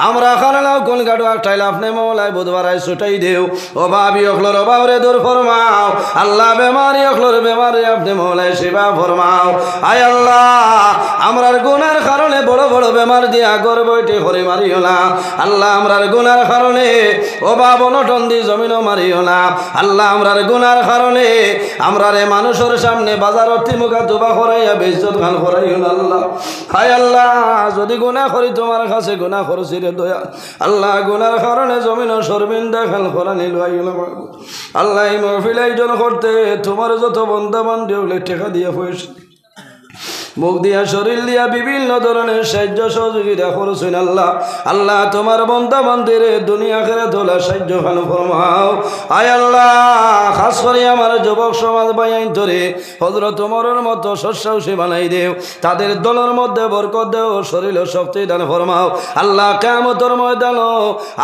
আমরা খানাও কোন গাড়ু একটাইলা আপনি মওলায় বুধবারায় ছুটাই দেও ও ভাবি অখলর অভাবরে দূর ফরমাও আল্লাহ বেমারি অখলর বেমারি আপনি মওলায় সেবা ফরমাও আয় আল্লাহ আমরার গুনার কারণে বড় বড় বেমার দিয়া গর্ব বইতে হরে মারিও না আল্লাহ আমরার গুনার কারণে অভাব অনটন দি জমিনও মারিও না আল্লাহ আমরার গুনার কারণে আমরারে মানুষের সামনে বাজার অর্থী মুখা দুবা করাইয়া বেইজ্জত খান করাইও না আল্লাহ হায় আল্লাহ যদি গুনাহ করি তোমার কাছে গুনাহ করছি রে দয়া আল্লাহ গুনার কারণে জমিনও শর্মিন্দা খান করা নিল আল্লাহ এই মাহফিল আয়োজন করতে তোমার যত বন্ধা বান্ধব হলে টেকা দিয়ে পয়সা মুখ দিয়া শরীর দিয়া বিভিন্ন ধরনের সাহায্য সহযোগিতা করছেন আল্লাহ আল্লাহ তোমার বন্ধা বান্দিরে দুনিয়া খেরে তোলা সাহায্য খান ফরমাও আয় আল্লাহ খাস করে আমার যুবক সমাজ বাইন ধরে হযরত ওমরের মতো শস্যৌষী বানাই দেও তাদের দলের মধ্যে বরকত দেও শরীর ও শক্তি দান ফরমাও আল্লাহ কিয়ামতের ময়দানও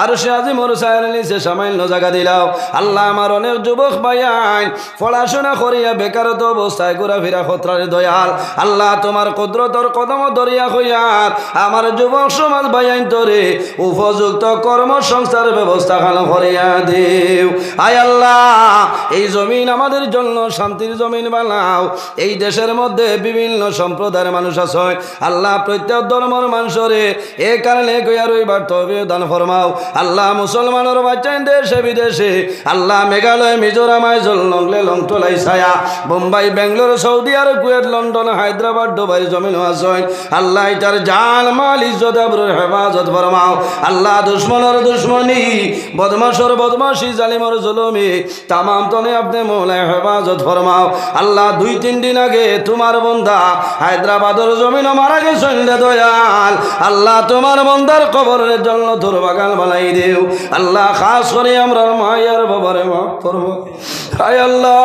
আরশে আজিমের ছায়ার নিচে সামান্য জায়গা দিলাও আল্লাহ আমার অনেক যুবক বাইন পড়াশোনা করিয়া বেকারত্ব অবস্থায় ঘোরাফেরা খতরারে দয়াল আল্লাহ তোমার কুদরতর কদম দরিয়া হইয়ার আমার যুবক সমাজ বাইন তোরে উপযুক্ত কর্মসংস্থানের ব্যবস্থা খান করিয়া দেও আয় আল্লাহ এই জমিন আমাদের জন্য শান্তির জমিন বানাও এই দেশের মধ্যে বিভিন্ন সম্প্রদায়ের মানুষ আছে আল্লাহ প্রত্যেক ধর্মের মানুষরে এই কারণে কইয়া রইবার তবে দান ফরমাও আল্লাহ মুসলমানের বাচ্চা দেশে বিদেশে আল্লাহ মেঘালয় মিজোরাম আইজল লংলে লংটলাই ছায়া Bombay Bangalore Saudi Arab Kuwait London Hyderabad Dubai জমিন আছে আল্লাহ এটার জান মাল ইজ্জত আবরুর হেফাজত ফরমাও আল্লাহ দুশ্মনের দুশ্মনী বদমাশর বদমাশি জালিমর জুলুমি তাম তনে আপনি মওলায় হেফাজত ফরমাও আল্লাহ 2-3 দিন আগে তোমার বান্দা হায়দ্রাবাদের জমিন মারা গেছেন রে দয়াল আল্লাহ তোমার বান্দার কবরের জন্য তোর বাগান বানাই দেও আল্লাহ খাস করে আমরা মায়ের বাবারে মাফ করবো হায় আল্লাহ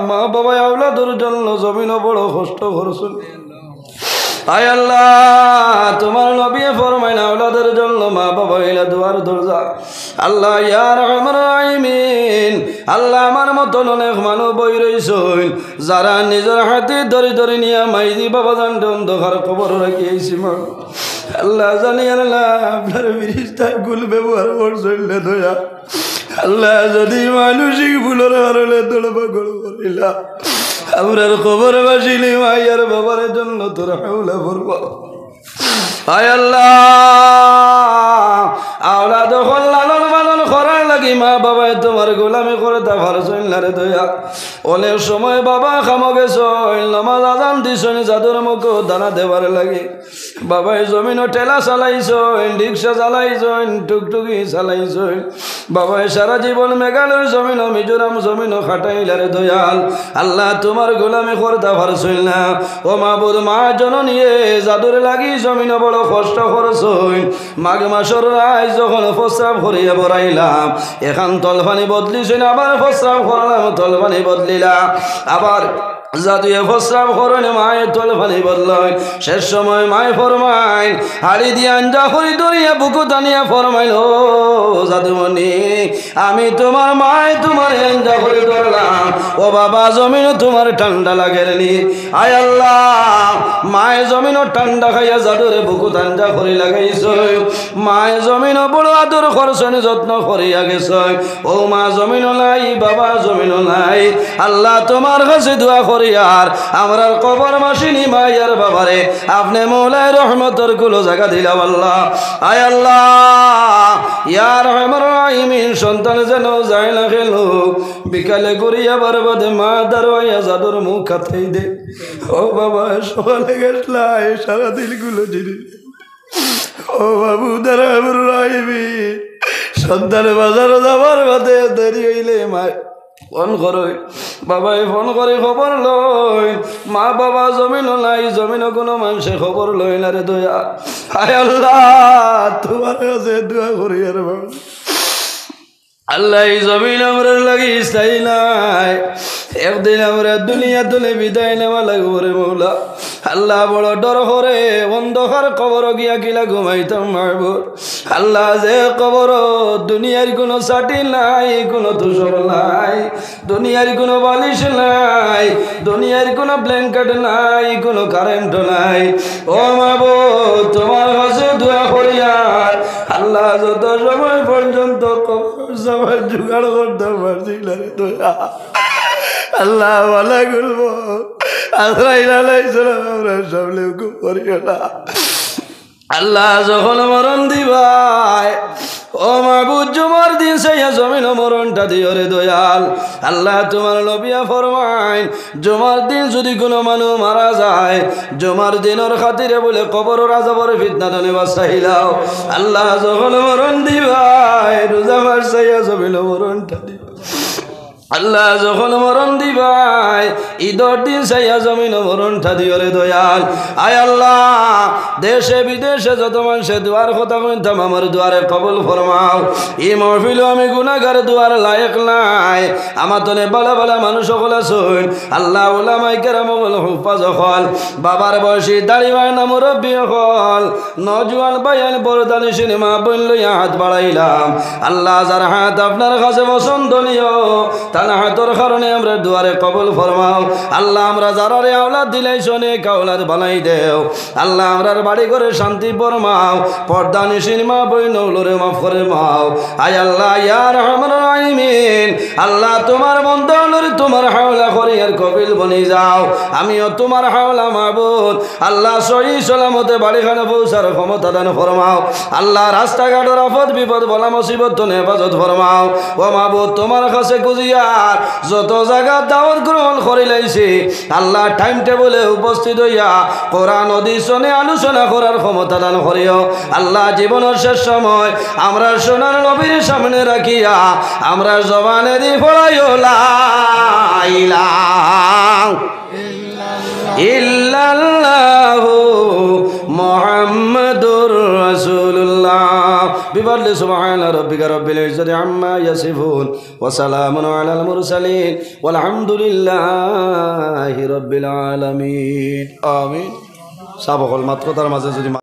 মা বাবা আওলাদের জন্য জমিন বড় কষ্ট করছেন আয় আল্লাহ তোমার নবী ফরমায় না আওলাদের জন্য মা বাবা এলা দুয়ার দরজা আল্লাহ ইয়া রাহমান রাহিমিন আল্লাহ আমার মতন অনেক মানুষ বই রইছেন যারা নিজের হাতে ধরে ধরে নিয়ে মাইদি বাবা জান অন্ধকার খবর রাখিয়েছি মা আল্লাহ জানি আল্লাহ আপনার ফেরেশতায় গুল ব্যবহার করছেন দয়া আল্লাহ যদি মানসিক ভুলের কারণে দৌড়বা গড় করিলা আমরার খবর বাসিলি মাইয়ার বাবার জন্য তোর হাওলা করব আয় আল্লাহ আওলাদ লালন পালন করার লাগি মা বাবায় তোমার গোলামি করে তা পারছইন না রে দয়া অনেক সময় বাবা খামো গেছইন নামাজ আজান দিছইন জাদুর মুখ দানা দেবার লাগে বাবায় জমিনও ঠেলা চালাইছইন রিক্সা চালাইছইন টুকটুকি চালাইছইন বাবায় সারা জীবন মেঘালয়ের জমিনও মিজোরাম জমিনও খাটাইলা রে দয়াল আল্লাহ তোমার গোলামি করতে পারছইন না ও মাবুদ মা জননীয়ে জাদুর লাগি জমিনও বড় কষ্ট করছইন মাঘ মাসের রায় যখন প্রস্রাব করিয়া বড়াইলাম এখান তলফানি বদলিছইন আবার প্রস্রাব করলাম তলফানি বদলিলাম আবার জাদুয়ে প্রস্রাব করেন মায়ের তলফানি বদলইন শেষ সময় মায় ফরমাইন হাড়ি দিয়ে আঞ্জা করি দরিয়া বুকু টানিয়া ফরমাইল ও জাদুমণি আমি তোমার মায় তোমার আঞ্জা করি ধরলাম ও বাবা জমিনও তোমার ঠান্ডা লাগেনি আয় আল্লাহ মায় জমিনও ঠান্ডা খাইয়া জাদুরে বুকু আঞ্জা করি লাগাইছ মায় জমিনও বড় আদর করছেন যত্ন করিয়া গেছ ও মা জমিনও নাই বাবা জমিনও নাই আল্লাহ তোমার কাছে দোয়া আর আমরার কবর মাসিনী মাইয়ার বাবারে আপনি মৌলায় রহমতের গুলো জায়গা দিলাম আল্লাহ আয় আল্লাহ ইয়া রহমান রাহিমিন সন্তান যেন যায় না খেল বিকালে ঘুরিয়া বারবাদে মা দারোয়া জাদুর মুখ খাতেই দে ও বাবা সকালে গেছলা সারা দিল গুলো জিনি ও বাবু দারোয়া রাহিমিন সন্তান বাজার যাবার বাদে দেরি হইলে মা ফোন করই বাবাই ফোন করে খবর লই মা বাবা জমিনও নাই জমিনও কোনো মানুষে খবর লই না রে দয়া হায় আল্লাহ তোমার কাছে দোয়া করি আর আল্লাহ এই জমিন আমরা লাগি স্থায়ী নাই একদিন আমরা দুনিয়া তুলে বিদায় নেওয়া লাগবো রে মৌলা আল্লাহ বড় ডর করে অন্ধকার কবর গিয়া কিলা ঘুমাইতাম মারব আল্লাহ যে কবর দুনিয়ার কোনো ছাটি নাই কোনো তুষর নাই দুনিয়ার কোনো বালিশ নাই দুনিয়ার কোনো ব্ল্যাঙ্কেট নাই কোনো কারেন্ট নাই ও মাবো তোমার কাছে দোয়া করি আর আল্লাহ যত সময় পর্যন্ত কবর সবাই জোগাড় করতে পারছি না রে দোয়া আল্লাহ বলা করবো আমরা সব লোক করিও না আল্লাহ যখন মরণ দিবাই ও মাহবুব জুমার দিন সেই জমিন মরণটা দিও রে দয়াল আল্লাহ তোমার নবিয়া ফরমাইন জুমার দিন যদি কোনো মানুষ মারা যায় জুমার দিনের খাতিরে বলে কবর আযাবের ফিতনা দনে বাঁচাইলাও আল্লাহ যখন মরণ দিবাই রোজা বাঁচাইয়া জমিন মরণটা দিও আল্লাহ যখন মরণ দিবাই ঈদের দিন সাইয়া জমিন মরণটা দিও রে দয়াল আয় আল্লাহ দেশে বিদেশে যত মানুষে দুয়ার কথা কইতাম আমার দুয়ারে কবুল ফরমাও এই মহফিল আমি গুনাহগার দুয়ার লায়েক নাই আমার তনে বালা বালা মানুষ সকল আছেন আল্লাহ উলামায়ে কেরাম বল হুফাজ হল বাবার বয়সী দাড়িওয়াল না মুরব্বি হল নওজোয়ান বায়ান বরদানি সিনেমা বইন লইয়া হাত বাড়াইলাম আল্লাহ যার হাত আপনার কাছে পছন্দনীয় তানা হাতর কারণে আমরা দুয়ারে কবুল ফরমাও আল্লাহ আমরা যারারে আওলাদ দিলাইছো নেক আওলাদ বানাই দেও আল্লাহ আমরার বাড়ি ঘরে শান্তি ফরমাও পর্দা নিশিন মা বইন ওলরে মাফ করে মাও আয় আল্লাহ ইয়া রহমান রাহিমিন আল্লাহ তোমার বন্দা ওলরে তোমার হাওলা করি আর কবিল বনি যাও আমিও তোমার হাওলা মাবুদ আল্লাহ সহি সালামতে বাড়িখানে পৌঁছার ক্ষমতা দান ফরমাও আল্লাহ রাস্তাঘাটের আপদ বিপদ বলা মুসিবত তো হেফাজত ফরমাও ও মাবুদ তোমার কাছে খুঁজিয়া যত জায়গা দাওয়াত গ্রহণ করে লাইছে আল্লাহ টাইম টেবলে উপস্থিত হইয়া কোরআন হাদিসে আলোচনা করার ক্ষমতা দান করিও আল্লাহ জীবনের শেষ সময় আমরা সোনার নবীর সামনে রাখিয়া আমরা জবানে দি পড়াইও লা ইলাহা ইল্লাল্লাহু মুহাম্মাদুর রাসূলুল্লাহ বিফadli সুবহান রাব্বিকা রাব্বিল ইজ্জাতি আম্মা ইয়াসিফুন ওয়া সালামুন আলাল মুরসালিন ওয়াল হামদুলিল্লাহি রাব্বিল আলামিন আমিন সাবকল মাত্র তার মাঝে যদি